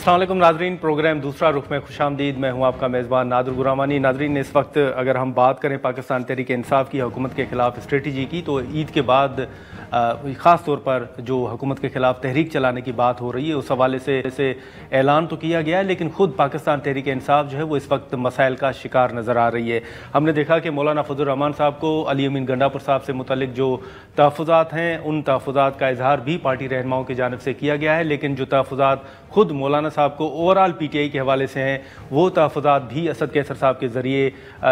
अस्सलाम वालेकुम नाजरीन, प्रोग्राम दूसरा रुख में खुशामदीद। मैं हूं आपका मेज़बान नादर गुरामानी। नाजरीन, इस वक्त अगर हम बात करें पाकिस्तान तहरीक इंसाफ की हुकूमत के ख़िलाफ़ स्ट्रेटजी की, तो ईद के बाद ख़ास तौर पर जो हुकूमत के ख़िलाफ़ तहरीक चलाने की बात हो रही है, उस हवाले से ऐलान तो किया गया है, लेकिन ख़ुद पाकिस्तान तहरीक इंसाफ जो है वो इस वक्त मसाइल का शिकार नज़र आ रही है। हमने देखा कि मौलाना फजल रहमान साहब को अली अमीन गंडापुर साहब से मुतल्लिक जो तहफ़्फ़ुज़ात हैं, उन तहफ़्फ़ुज़ात का इजहार भी पार्टी रहनुमाओं की जानिब से किया गया है, लेकिन जो तहफ़्फ़ुज़ात खुद मौलाना साहब को ओवरऑल PTI के हवाले से हैं, वो तहफ़्फ़ुज़ात भी असद कैसर साहब के ज़रिए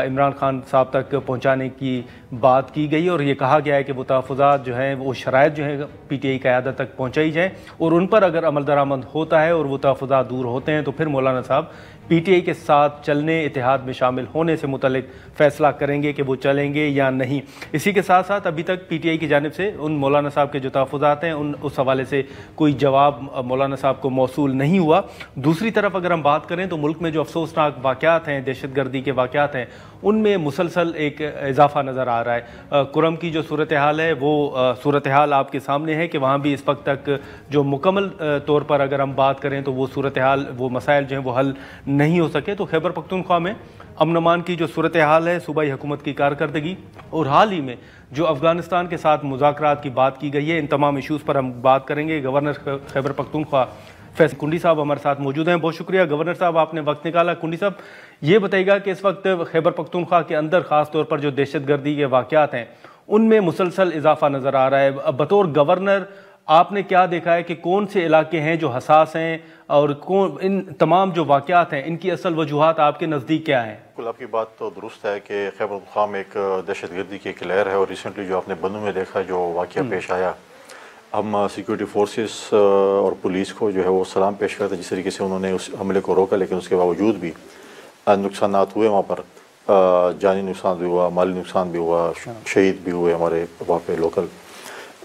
इमरान खान साहब तक पहुँचाने की बात की गई और ये कहा गया है कि वो तहफ़्फ़ुज़ात जो हैं वो शराइत जो है PTI क़यादत तक पहुँचाई जाएँ और उन पर अगर अमल दरामद होता है और वो तहफ़्फ़ुज़ात दूर होते हैं तो फिर मौलाना साहब PTI के साथ चलने, इत्तेहाद में शामिल होने से मुतल्लिक फ़ैसला करेंगे कि वो चलेंगे या नहीं। इसी के साथ साथ अभी तक PTI की जानिब से उन मौलाना साहब के जो तहफ़्फ़ुज़ात हैं उस हवाले से कोई जवाब मौलाना साहब को मौसूल नहीं हुआ। दूसरी तरफ अगर हम बात करें तो मुल्क में जो अफसोसनाक वाक़यात हैं, दहशतगर्दी के वाक़यात हैं, उनमें मुसलसल एक इजाफा नज़र आ रहा है। कुरम की जो सूरत हाल है वो सूरत हाल आपके सामने है कि वहाँ भी इस वक्त तक जो मुकम्मल तौर पर अगर हम बात करें तो वो सूरत हाल, वो मसाइल जो हैं वो हल नहीं हो सके। तो खैबर पख्तूनख्वा में अमन अमान की जो सूरत हाल है, सूबाई हुकूमत की कारकर्दगी और हाल ही में जो अफ़गानिस्तान के साथ मुज़ाकरात की बात की गई है, इन तमाम इशूज़ पर हम बात करेंगे। गवर्नर खैबर पख्तूनख्वा फैसल कुंडी साहब हमारे साथ मौजूद हैं। बहुत शुक्रिया गवर्नर साहब, आपने वक्त निकाला। कुंडी साहब, ये बताइएगा कि इस वक्त खैबर पख्तूनख्वा के अंदर ख़ास तौर पर जो दहशतगर्दी के वाक़यात हैं उनमें मुसलसल इजाफा नज़र आ रहा है। बतौर गवर्नर आपने क्या देखा है कि कौन से इलाके हैं जो हसास हैं और कौन इन तमाम जो वाक़यात हैं इनकी असल वजूहात आपके नज़दीक क्या हैं? बिल्कुल, आपकी बात तो दुरुस्त है कि खैबर पख्तूनख्वा में एक दहशतगर्दी की एक लहर है और रिसेंटली जो आपने बनू में देखा जो वाक़या पेश आया, हम सिक्योरिटी फोर्सेस और पुलिस को जो है वो सलाम पेश करते जिस तरीके से उन्होंने उस हमले को रोका, लेकिन उसके बावजूद भी नुकसान हुए वहाँ पर। जानी नुकसान भी हुआ, माली नुकसान भी हुआ, शहीद भी हुए हमारे वहाँ पे लोकल।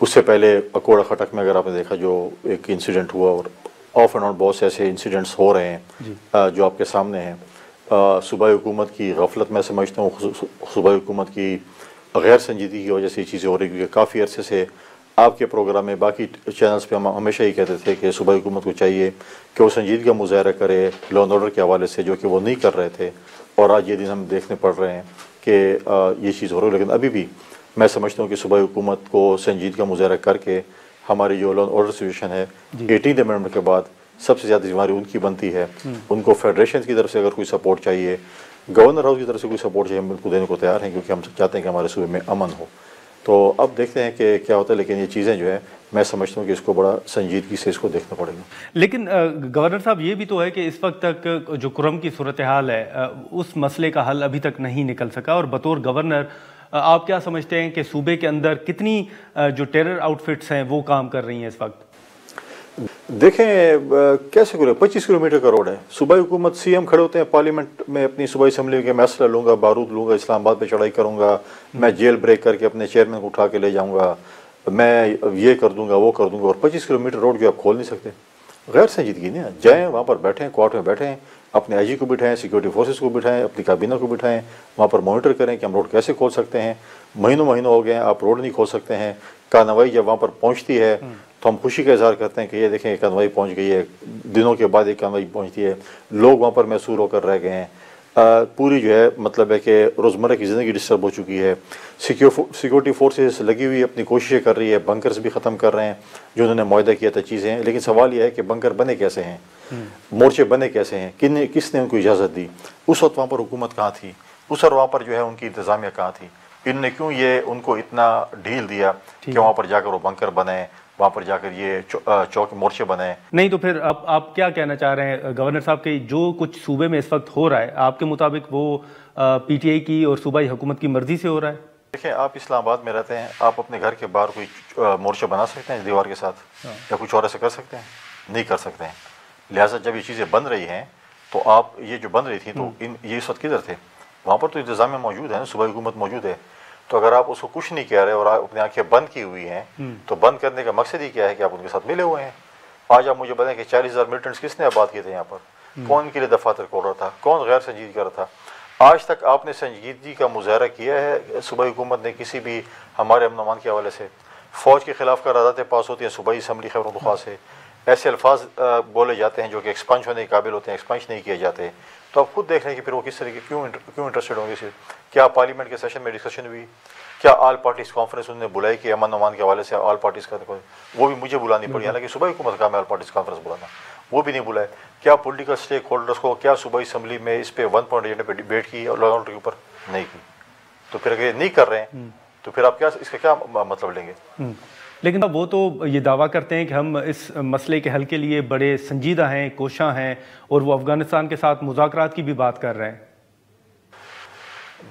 उससे पहले अकोड़ा खटक में अगर आपने देखा जो एक इंसिडेंट हुआ, और ऑफ एंड ऑन बहुत से ऐसे इंसिडेंट्स हो रहे हैं जो आपके सामने हैं। सूबाई हुकूमत की गफलत मैं समझता हूँ, सूबाई हुकूमत की गैर संजीदगी की वजह से ये चीज़ें हो रही, क्योंकि काफ़ी अरसे से आपके प्रोग्राम में, बाकी चैनल्स पे हम हमेशा ही कहते थे कि सूबाई हुकूमत को चाहिए कि वो संजीदगी का मुजाहरा करे लॉ एंड ऑर्डर के हवाले से, जो कि वो नहीं कर रहे थे। और आज ये दिन हम देखने पड़ रहे हैं कि ये चीज़ हो रही है। लेकिन अभी भी मैं समझता हूँ कि सूबाई हुकूमत को संजीदगी का मुजाहरा करके हमारी जो लॉ एंड ऑर्डर सिचुएशन है 18th अमेंडमेंट के बाद सबसे ज़्यादा जिम्मेदारी उनकी बनती है। उनको फेडरेशन की तरफ से अगर कोई सपोर्ट चाहिए, गवर्नर हाउस की तरफ से कोई सपोर्ट चाहिए, हम उनको देने को तैयार हैं, क्योंकि हम चाहते हैं कि हमारे सूबे में अमन हो। तो अब देखते हैं कि क्या होता है, लेकिन ये चीज़ें जो है मैं समझता हूँ कि इसको बड़ा संजीदगी से इसको देखना पड़ेगा। लेकिन गवर्नर साहब, ये भी तो है कि इस वक्त तक जो कुरम की सूरत हाल है उस मसले का हल अभी तक नहीं निकल सका, और बतौर गवर्नर आप क्या समझते हैं कि सूबे के अंदर कितनी जो टेरर आउटफिट्स हैं वो काम कर रही हैं इस वक्त? देखें कैसे करें, 25 किलोमीटर का रोड है। सूबाई हुकूमत CM खड़े होते हैं पार्लियामेंट में अपनी सूबाई असम्बली के, मैं असला लूँगा, बारूद लूँगा, इस्लामाबाद पे चढ़ाई करूँगा, मैं जेल ब्रेक करके अपने चेयरमैन को उठा के ले जाऊँगा, मैं ये कर दूँगा, वो कर दूँगा, और 25 किलोमीटर रोड जो आप खोल नहीं सकते। गैर संजीदगी नहीं। जाएँ वहाँ पर बैठें, कोर्ट में बैठें, अपने IG को बिठाएं, सिक्योरिटी फोर्सेस को बिठाएं, अपनी काबीना को बिठाएं, वहाँ पर मॉनिटर करें कि हम रोड कैसे खोल सकते हैं। महीनों हो गए हैं आप रोड नहीं खोल सकते हैं। कार्रवाई जब वहाँ पर पहुँचती है तो हम खुशी का इजहार करते हैं कि ये देखें एक कार्रवाई पहुँच गई है, दिनों के बाद एक कार्रवाई पहुँचती है, लोग वहाँ पर मैसूर होकर रह गए हैं। पूरी जो है मतलब है कि रोज़मर्रा की ज़िंदगी डिस्टर्ब हो चुकी है। सिक्योरिटी फोर्सेस लगी हुई अपनी कोशिशें कर रही है, बंकर्स भी ख़त्म कर रहे हैं जो उन्होंने मुआहदा किया था चीज़ें हैं। लेकिन सवाल यह है कि बंकर बने कैसे हैं, मोर्चे बने कैसे हैं, किसने उनको इजाज़त दी? उस वक्त वहाँ पर हुकूमत कहाँ थी? उस वक्त वहाँ पर जो है उनकी इंतज़ामिया कहाँ थी? इनने क्यों ये उनको इतना ढील दिया कि वहाँ पर जाकर वो बंकर बनाए, वहाँ पर जाकर ये चौक मोर्चे बनाए? नहीं तो फिर आप क्या कहना चाह रहे हैं गवर्नर साहब के जो कुछ सूबे में इस वक्त हो रहा है, आपके मुताबिक वो PTI की और सूबाई हुकूमत की मर्जी से हो रहा है? देखिए, आप इस्लामाबाद में रहते हैं, आप अपने घर के बाहर कोई मोर्चा बना सकते हैं इस दीवार के साथ, या कुछ और ऐसा कर सकते हैं? नहीं कर सकते हैं। लिहाजा जब ये चीज़ें बन रही हैं तो आप ये जो बन रही थी तो ये इस वक्त किधर थे? वहाँ पर तो इंतज़ामिया मौजूद है ना, सूबाई हुकूमत मौजूद है। तो अगर आप उसको कुछ नहीं कह रहे और आप अपनी आंखें बंद की हुई हैं, तो बंद करने का मकसद ही क्या है कि आप उनके साथ मिले हुए हैं। आज आप मुझे बताएं कि 40,000 मिलिटेंट्स किसने आबाद किए थे यहाँ पर? कौन इनके लिए दफातर खोल रहा था? कौन गैर संजीदगी कर रहा था? आज तक आपने संजीदगी का मुजाहरा किया है सूबाई हुकूमत ने किसी भी हमारे अमन अमान के हवाले से? फ़ौज के खिलाफ करारदातें पास होती हैं सूबाई असम्बली खैबर पख्तूनख्वा से, ऐसे अल्फाज बोले जाते हैं जो कि एक्सपंज होने के काबिल होते हैं, एक्सपंज नहीं किए जाते, तो आप खुद देख रहे हैं कि फिर वो किस तरीके क्यों इंटरेस्टेड होंगे इसे। क्या पार्लियामेंट के सेशन में डिस्कशन हुई, क्या ऑल पार्टीज कॉन्फ्रेंस उन्होंने बुलाई कि अमन अमान के हवाले से ऑल पार्टीज का, वो भी मुझे बुलानी पड़ी, हालांकि सुबह हुकूमत का मैं ऑल पार्टीज कॉन्फ्रेंस बुलाना, वो भी नहीं बुलाए। क्या पॉलिटिकल स्टेक होल्डर्स को क्या सुबह असम्बली में इस पे 1 पॉइंट एजेंडा पे डिबेट की और लॉ एंड ऑर्डर के ऊपर नहीं की। तो फिर अगर ये नहीं कर रहे हैं तो फिर आप क्या इसका क्या मतलब लेंगे। लेकिन वो तो ये दावा करते हैं कि हम इस मसले के हल के लिए बड़े संजीदा हैं, कोशां हैं, और वो अफगानिस्तान के साथ मुज़ाकरात की भी बात कर रहे हैं।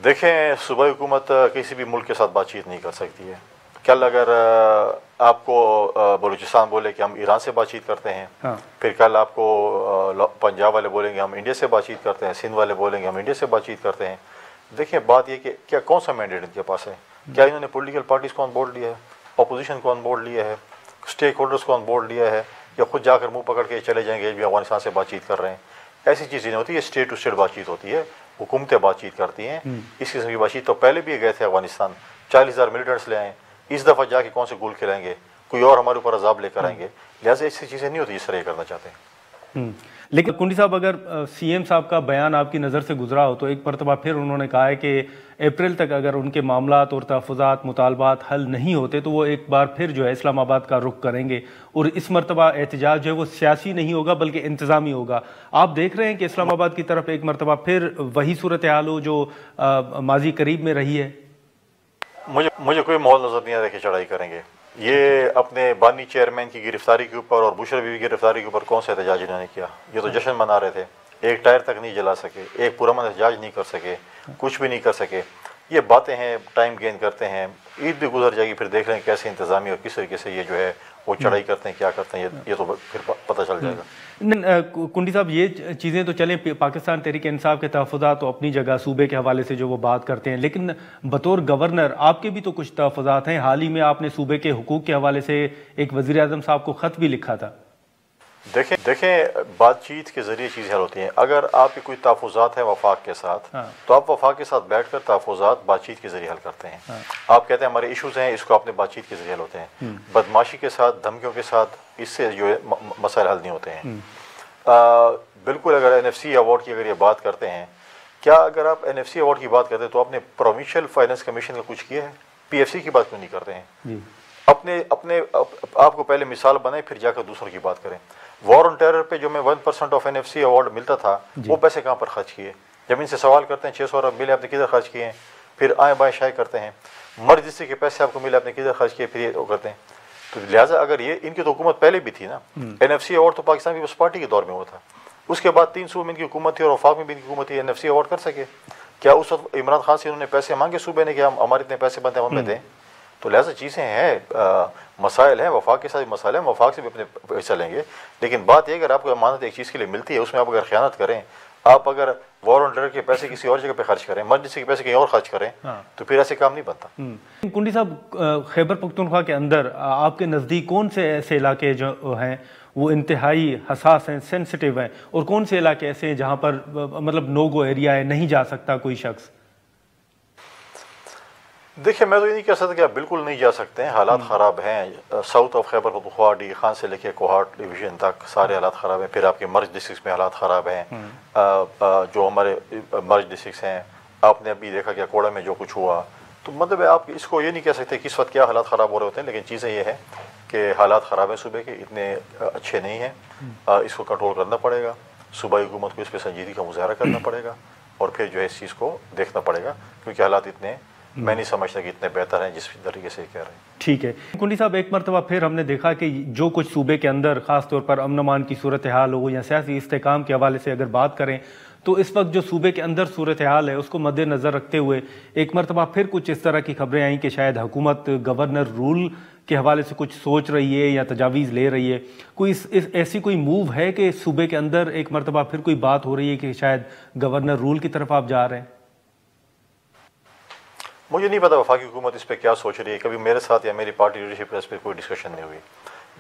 देखें, सूबाई हुकूमत किसी भी मुल्क के साथ बातचीत नहीं कर सकती है। कल अगर आपको बलूचिस्तान बोले कि हम ईरान से बातचीत करते हैं, हाँ। फिर कल आपको पंजाब वाले बोलेंगे हम इंडिया से बातचीत करते हैं, सिंध वाले बोलेंगे हम इंडिया से बातचीत करते हैं। देखिए, बात ये कि क्या कौन सा मैंडेट इनके पास है, क्या इन्होंने पॉलिटिकल पार्टीज को ऑन बोर्ड लिया है, अपोजिशन को ऑन बोर्ड लिया है, स्टेक होल्डर्स को ऑन बोर्ड लिया है, या खुद जाकर मुंह पकड़ के चले जाएंगे भी अफगानिस्तान से बातचीत कर रहे हैं। ऐसी चीज़ें नहीं होती है, स्टेट टू स्टेट बातचीत होती है, हुकूमतें बातचीत करती हैं। इस किस्म की बातचीत तो पहले भी गए थे अफगानिस्तान, 40,000 मिलिटेंट्स ले आए, इस दफ़ा जाके कौन से गुल खिलाएंगे, कोई और हमारे ऊपर अजाब लेकर आएंगे। लिहाजा ऐसी चीज़ें नहीं होती जिस तरह करना चाहते हैं। लेकिन कुंडी साहब, अगर सीएम साहब का बयान आपकी नज़र से गुजरा हो तो एक मरतबा फिर उन्होंने कहा है कि अप्रैल तक अगर उनके मामलात और तहफ़्फ़ुज़ात मुतालबात हल नहीं होते तो वो एक बार फिर जो है इस्लामाबाद का रुख करेंगे, और इस मरतबा एहतजाज जो है वो सियासी नहीं होगा बल्कि इंतज़ामी होगा। आप देख रहे हैं कि इस्लामाबाद की तरफ एक मरतबा फिर वही सूरत हाल हो जो माजी करीब में रही है। मुझे कोई माहौल नज़र नहीं आ रहा कि चढ़ाई करेंगे। ये अपने बानी चेयरमैन की गिरफ्तारी के ऊपर और बुशरा बीवी की गिरफ्तारी के ऊपर कौन सा एहतजाज इन्होंने किया। ये तो जश्न मना रहे थे, एक टायर तक नहीं जला सके, एक पुरअमन एहतजाज नहीं कर सके, कुछ भी नहीं कर सके। ये बातें हैं, टाइम गेन करते हैं, ईद भी गुजर जाएगी, फिर देख लें कैसे इंतज़ामी और किस तरीके से ये जो है वो चढ़ाई करते हैं, क्या करते हैं, ये तो फिर पता चल जाएगा। कुंडी साहब, ये चीज़ें तो चलें, पाकिस्तान तहरीक इंसाफ के तहफ़्फ़ुज़ात तो अपनी जगह सूबे के हवाले से जो वो बात करते हैं, लेकिन बतौर गवर्नर आपके भी तो कुछ तहफ़्फ़ुज़ात हैं। हाल ही में आपने सूबे के हुकूक के हवाले से एक वज़ीर आज़म साहब को ख़त भी लिखा था। देखें, बातचीत के ज़रिए चीज़ें हल होती हैं। अगर आपके कोई तहफ़्फ़ुज़ात है वफाक के साथ, हाँ। तो आप वफाक के साथ बैठकर तहफ़्फ़ुज़ात बातचीत के ज़रिए हल करते हैं। हाँ। आप कहते हैं हमारे इश्यूज़ हैं, इसको आपने बातचीत के ज़रिए हल होते हैं। बदमाशी के साथ, धमकियों के साथ इससे जो है मसाइल हल नहीं होते हैं। बिल्कुल, अगर NFC अवार्ड की अगर ये बात करते हैं, क्या अगर आप NFC अवार्ड की बात करते हैं तो आपने प्रोविंशियल फाइनेंस कमीशन का कुछ किया है? PFC की बात क्यों नहीं करते हैं? अपने आपको पहले मिसाल बनाए, फिर जाकर दूसरों की बात करें। वॉर ऑन टेरर पे जो मैं 1% ऑफ NFC अवार्ड मिलता था, वो पैसे कहाँ पर खर्च किए? जब इनसे सवाल करते हैं 600 अरब मिले, आपने किधर खर्च किए हैं? फिर आए बाएँ शाये करते हैं। मर्जिस्ट्री के पैसे आपको मिले, आपने किधर खर्च किए? फिर ये करते हैं। तो लिहाजा अगर ये इनकी तो हुकूमत पहले भी थी ना। NFC अवार्ड तो पाकिस्तान पीपल्स पार्टी के दौर में हुआ था, उसके बाद 3 सूबे में इनकी हुकूमत थी और वफाक में भी इनकी हुकूमत थी। NFC अवार्ड कर सके क्या? उस वक्त इमरान खान से इन्होंने पैसे मांगे सूबे ने कि हम हमारे इतने पैसे बनते हैं, हमें दें। तो लिहाजा चीज़ें हैं, मसाइल हैं, वफाक के साथ मसाइल हैं, वफाक से भी अपने पैसा लेंगे। लेकिन बात यह, अगर आपको अमानत एक चीज़ के लिए मिलती है, उसमें आप अगर ख़यानत करें, आप अगर वॉर ऑन टेरर के पैसे किसी और जगह पे खर्च करें, मर्जिस्ट्री के पैसे कहीं और खर्च करें, तो फिर ऐसे काम नहीं बनता। कुंडी साहब, खैबर पख्तूनख्वा के अंदर आपके नज़दीक कौन से ऐसे इलाके जो हैं वो इंतहाई हसास हैं, सेंसिटिव हैं, और कौन से इलाके ऐसे हैं जहाँ पर मतलब नो गो एरिया है, नहीं जा सकता कोई शख्स? देखिए, मैं तो ये नहीं कह सकता कि आप बिल्कुल नहीं जा सकते हैं। हालात ख़राब हैं। South of Khyber Pakhtunkhwa, D Khan से लेके कोहाट डिवीज़न तक सारे हालात ख़राब हैं। फिर आपके मर्ज डिस्ट्रिक्ट में हालात ख़राब हैं। जो हमारे मर्ज डिस्ट्रिक्ट हैं, आपने अभी देखा कि कोड़ा में जो कुछ हुआ, तो मतलब आप इसको ये नहीं कह सकते कि इस वक्त क्या हालात ख़राब हो रहे होते हैं। लेकिन चीज़ें ये है कि हालात ख़राब हैं सूबे के, इतने अच्छे नहीं हैं। इसको कंट्रोल करना पड़ेगा, सूबाई हुकूमत को इस पर संजीदगी का मुजाहरा करना पड़ेगा, और फिर जो है इस चीज़ को देखना पड़ेगा, क्योंकि हालात इतने, मैं नहीं समझता कि इतने बेहतर हैं जिस तरीके से कह रहे हैं। ठीक है कुंडी साहब, एक मरतबा फिर हमने देखा कि जो कुछ सूबे के अंदर ख़ास तौर पर अमन अमान की सूरत हाल हो या सियासी इस्तेकाम के हवाले से अगर बात करें, तो इस वक्त जो सूबे के अंदर सूरत हाल है उसको मद्देनज़र रखते हुए एक मरतबा फिर कुछ इस तरह की खबरें आई कि शायद हुकूमत गवर्नर रूल के हवाले से कुछ सोच रही है या तजावीज़ ले रही है। कोई ऐसी कोई मूव है कि सूबे के अंदर एक मरतबा फिर कोई बात हो रही है कि शायद गवर्नर रूल की तरफ आप जा रहे हैं? मुझे नहीं पता वफाकी हुकूमत इस पर क्या सोच रही है। कभी मेरे साथ या मेरी पार्टी लीडरशिप पर इस पर कोई डिस्कशन नहीं हुई।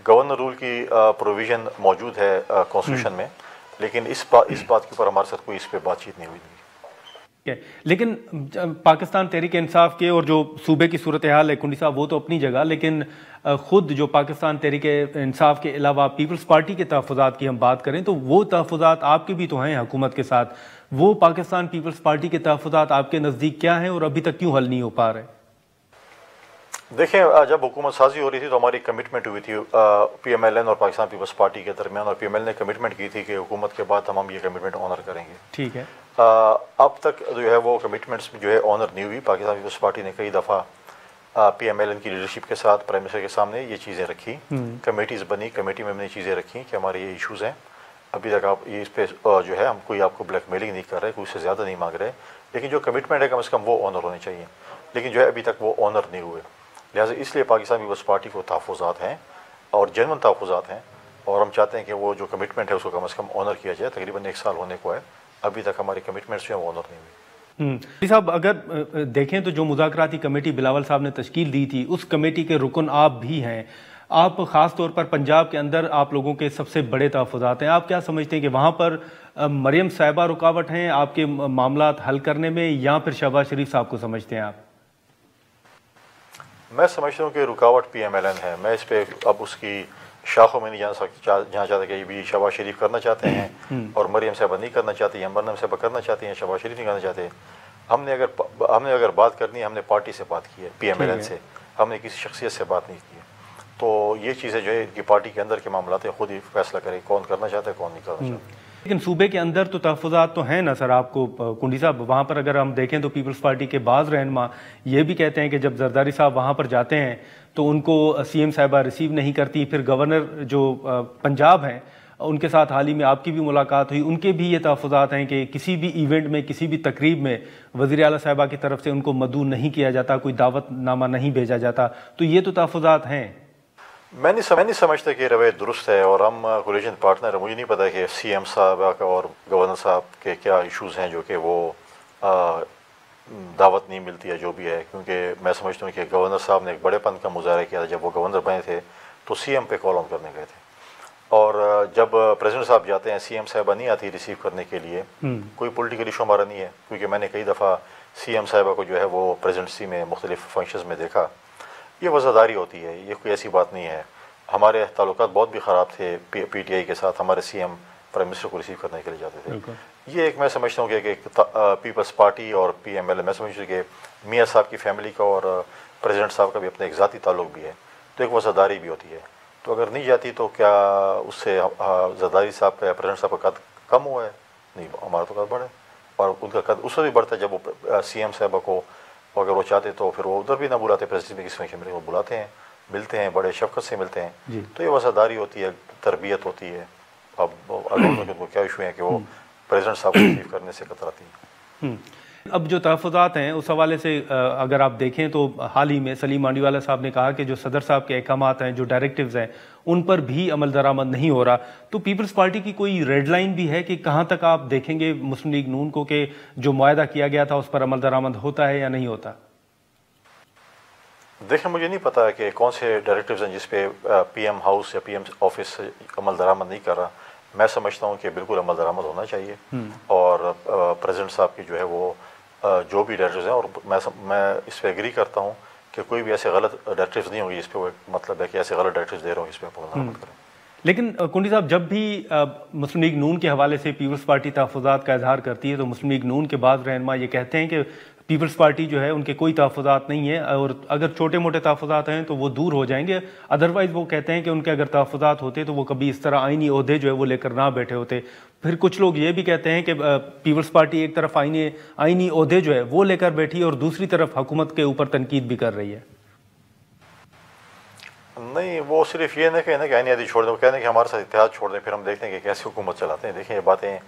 गवर्नर रूल की प्रोविज़न मौजूद है कॉन्स्टिट्यूशन में, लेकिन इस बात के ऊपर हमारे साथ कोई इस पर बातचीत नहीं हुई। लेकिन पाकिस्तान तहरीक इंसाफ के और जो सूबे की सूरत हाल है कुंडी साहब, वो तो अपनी जगह, लेकिन ख़ुद जो पाकिस्तान तहरीक इंसाफ के अलावा पीपल्स पार्टी के तहफ़्फ़ुज़ात की हम बात करें तो वो तहफ़्फ़ुज़ात आपके भी तो हैं हुकूमत के साथ, वो पाकिस्तान पीपल्स पार्टी के तहफ़्फ़ुज़ात आपके नज़दीक क्या हैं और अभी तक क्यों हल नहीं हो पा रहे? देखें, जब हुकूमत साजी हो रही थी तो हमारी कमिटमेंट हुई थी PMLN और पाकिस्तान पीपल्स पार्टी के दरमियान, और PML ने कमिटमेंट की थी कि हुकूमत के बाद हम ये कमिटमेंट ऑनर करेंगे। ठीक है। अब तक जो है वो कमिटमेंट्स जो है ऑनर नहीं हुई। पाकिस्तान पीपल्स पार्टी ने कई दफ़ा PMLN की लीडरशिप के साथ प्राइम मिनिस्टर के सामने ये चीज़ें रखी, कमेटीज़ बनी, कमेटी में हमने चीज़ें रखी कि हमारे ये इशूज़ हैं, अभी तक आप ये इस पर जो है हम कोई आपको ब्लैकमेलिंग नहीं कर रहे, कोई उससे ज़्यादा नहीं मांग रहे, लेकिन जो कमिटमेंट है कम से कम वो ऑनर होने चाहिए, लेकिन जो है अभी तक वो ऑनर नहीं हुए। लिहाजा इसलिए पाकिस्तान पीपल्स पार्टी को तहफ़्फ़ुज़ात हैं और जेन्युइन तहफ़्फ़ुज़ात हैं, और हम चाहते हैं कि वो जो कमिटमेंट है उसको कम से कम ऑनर किया जाए। तकरीबन 1 साल होने को है, अभी तक हमारे कमिटमेंट्स जो हैं वो ऑनर नहीं हुए। साहब, अगर देखें तो जो मुज़ाकराती कमेटी बिलावल साहब ने तश्कील दी थी, उस कमेटी के रुकन आप भी हैं। आप ख़ास तौर पर पंजाब के अंदर आप लोगों के सबसे बड़े तहफ़्फ़ुज़ात हैं। आप क्या समझते हैं कि वहाँ पर मरियम साहिबा रुकावट हैं आपके मामला हल करने में, या फिर शहबाज शरीफ साहब को समझते हैं आप? मैं समझता हूँ कि रुकावट PMLN है। मैं इस पर अब उसकी शाखों में नहीं जान सकता, जहाँ चाहते कि भी शहबाज शरीफ करना चाहते हैं और मरियम साहिबा नहीं करना चाहती, या मरियम साहिबा करना चाहती हैं, शहबाज शरीफ नहीं करना चाहते। हमने अगर बात करनी है, हमने पार्टी से बात की है, PMLN से, हमने किसी शख्सियत से बात नहीं की है। तो ये चीज़ें जो है इनकी पार्टी के अंदर के मामला है, खुद ही फैसला करें कौन करना चाहता है कौन नहीं करना चाहता। लेकिन सूबे के अंदर तो तहफ़्फ़ुज़ात तो हैं ना सर आपको कुंडी साहब, वहाँ पर अगर हम देखें तो पीपल्स पार्टी के बाज़ रहनुमा ये भी कहते हैं कि जब जरदारी साहब वहाँ पर जाते हैं तो उनको CM साहिबा रिसीव नहीं करती। फिर गवर्नर जो पंजाब हैं उनके साथ हाल ही में आपकी भी मुलाकात हुई, उनके भी ये तहफ़्फ़ुज़ात हैं कि किसी भी इवेंट में, किसी भी तकरीब में वज़ीर आला साहिबा की तरफ से उनको मदऊ नहीं किया जाता, कोई दावतनामा नहीं भेजा जाता। तो ये तो तहफ़्फ़ुज़ात हैं। मैं नहीं समझता कि रवैया दुरुस्त है, और हम कोलिशन पार्टनर है। मुझे नहीं पता कि CM साहब का और गवर्नर साहब के क्या इश्यूज़ हैं जो कि वो दावत नहीं मिलती है, जो भी है। क्योंकि मैं समझता हूँ कि गवर्नर साहब ने एक बड़ेपन का मुजाहरा किया था। जब वो गवर्नर बने थे तो CM पे कॉल ऑन करने गए थे, और जब प्रेसिडेंट साहब जाते हैं CM साहिबा नहीं आती रिसीव करने के लिए। कोई पोलिटिकल इशू हमारा नहीं है, क्योंकि मैंने कई दफ़ा CM साहिबा को जो है वो प्रेसिडेंसी में मुख्तलिफ फंक्शंस में देखा। ये वज़ादारी होती है, ये कोई ऐसी बात नहीं है। हमारे ताल्लुकात बहुत भी ख़राब थे PTI के साथ, हमारे CM प्राइम मिनिस्टर को रिसीव करने के लिए जाते थे। ये एक मैं समझता हूँ कि पीपल्स पार्टी और PML, मैं समझता हूँ कि मियाँ साहब की फैमिली का और प्रेसिडेंट साहब का भी अपना एक ज़ाती ताल्लुक भी है, तो एक वज़ादारी भी होती है। तो अगर नहीं जाती तो क्या उससे जरदारी साहब का या प्रेसिडेंट साहब का कद कम हुआ है? नहीं, हमारा तो कद बढ़ा है, और उनका कद उससे भी बढ़ता है। जब वो CM साहबा को अगर वो चाहते तो फिर वो उधर भी ना बुलाते, प्रेसिडेंट में किसी फंक्शन में वो बुलाते हैं, मिलते हैं, बड़े शफ़क़त से मिलते हैं। तो ये वफ़ादारी होती है, तरबियत होती है। अब उनको क्या इशू है कि वो प्रेसिडेंट साहब को रिसीव करने से कतराती हैं। अब जो तहफ़्फ़ुज़ात हैं उस हवाले से अगर आप देखें तो हाल ही में सलीम मांडीवाला साहब ने कहा कि जो सदर साहब के अहकामात हैं, जो डायरेक्टिव्स हैं, उन पर भी अमल दरामद नहीं हो रहा। तो पीपल्स पार्टी की कोई रेड लाइन भी है कि कहाँ तक आप देखेंगे मुस्लिम लीग नून को कि जो मुआहदा किया गया था उस पर अमल दरामद होता है या नहीं होता? देखें, मुझे नहीं पता कि कौन से डायरेक्टिव्स हैं जिस पे PM हाउस या PM ऑफिस अमल दरामद नहीं कर रहा। मैं समझता हूँ कि बिल्कुल अमल दरामद होना चाहिए, और प्रेसिडेंट साहब की जो है वो जो भी डायरेक्टिव्स हैं, और मैं इस पर एग्री करता हूँ कि कोई भी ऐसे गलत डायरेक्टिव्स नहीं होंगे जिस पे वो मतलब है कि ऐसे गलत डायरेक्टिव्स दे रहे हो, इस पर अमल दरामद करें। लेकिन कुंडी साहब, जब भी मुस्लिम लीग नून के हवाले से पीपल्स पार्टी तहफ़्फ़ुज़ात का इजहार करती है तो मुस्लिम लीग नून के बाद रहनुमा ये कहते हैं कि पीपल्स पार्टी जो है उनके कोई तहफ़्फ़ुज़ात नहीं है, और अगर छोटे मोटे तहफ़्फ़ुज़ात हैं तो वो दूर हो जाएंगे। अदरवाइज़ वो कहते हैं कि उनके अगर तहफ़्फ़ुज़ात होते तो वो कभी इस तरह आइनी ओहदे जो है वो लेकर ना बैठे होते। फिर कुछ लोग ये भी कहते हैं कि पीपल्स पार्टी एक तरफ आइनी ओहदे जो है वो लेकर बैठी और दूसरी तरफ हुकूमत के ऊपर तनकीद भी कर रही है। नहीं, वो सिर्फ ये नहीं कहना कि आइनी आदि छोड़ दें, वो कहने कि हमारे साथ इत्तेहाद छोड़ दें, फिर हम देखते हैं कि कैसे हुकूमत चलाते हैं। देखें, ये बातें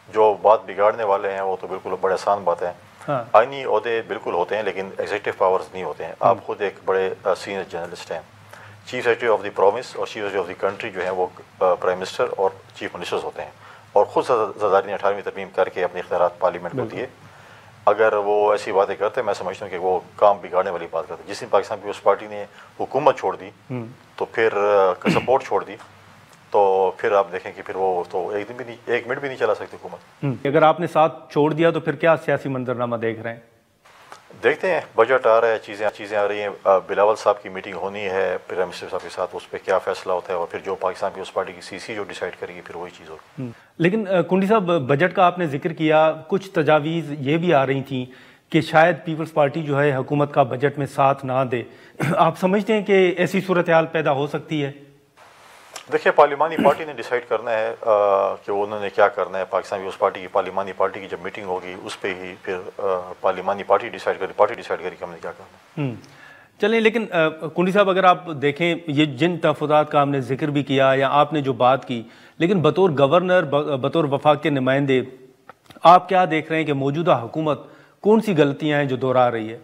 जो बात बिगाड़ने वाले हैं वो तो बिल्कुल बड़े आसान बात है। हाँ। आइनी ओहदे बिल्कुल होते हैं, लेकिन एग्जीक्यूटिव पावर्स नहीं होते हैं। आप खुद एक बड़े सीनियर जर्नलिस्ट हैं। Chief secretary of the province और chief secretary of the country जो है वो प्राइम मिनिस्टर और चीफ मिनिस्टर्स होते हैं, और ख़ुद ज़रदारी ने 18वीं तरमीम करके अपने इख्तियारात पार्लियामेंट को दिए। अगर वो ऐसी बातें करते, मैं समझता हूँ कि वो काम बिगाड़ने वाली बात करते। जिस दिन पाकिस्तान पीपल्स पार्टी ने हुकूमत छोड़ दी तो फिर सपोर्ट छोड़ दी, तो फिर आप देखें कि फिर वो तो एक दिन भी नहीं, 1 मिनट भी नहीं चला सकती हुकूमत। अगर आपने साथ छोड़ दिया तो फिर क्या सियासी मंजरनामा देख रहे हैं? देखते हैं, बजट आ रहा है, चीज़ें आ रही हैं। बिलावल साहब की मीटिंग होनी है प्राइम मिनिस्टर साहब के साथ, उस पर क्या फैसला होता है और फिर जो पाकिस्तान पीपल्स पार्टी की सीसी जो डिसाइड करेगी फिर वही चीज़ होगी। लेकिन कुंडी साहब, बजट का आपने जिक्र किया, कुछ तजावीज़ ये भी आ रही थी कि शायद पीपल्स पार्टी जो है हुकूमत का बजट में साथ ना दे। आप समझते हैं कि ऐसी सूरत हाल पैदा हो सकती है? देखिए, पार्लिमानी पार्टी ने डिसाइड करना है कि उन्होंने क्या करना है। पाकिस्तान पीपल्स पार्टी की पार्लिमानी पार्टी की जब मीटिंग होगी उस पर ही फिर पार्लिमानी पार्टी डिसाइड करेगी कि हमने क्या करना है। चलें, लेकिन कुंडी साहब, अगर आप देखें ये जिन तहफ़्फ़ुज़ात का हमने जिक्र भी किया या आपने जो बात की, लेकिन बतौर गवर्नर, बतौर वफाक के नुमाइंदे, आप क्या देख रहे हैं कि मौजूदा हुकूमत कौन सी गलतियाँ हैं जो दोहरा रही है?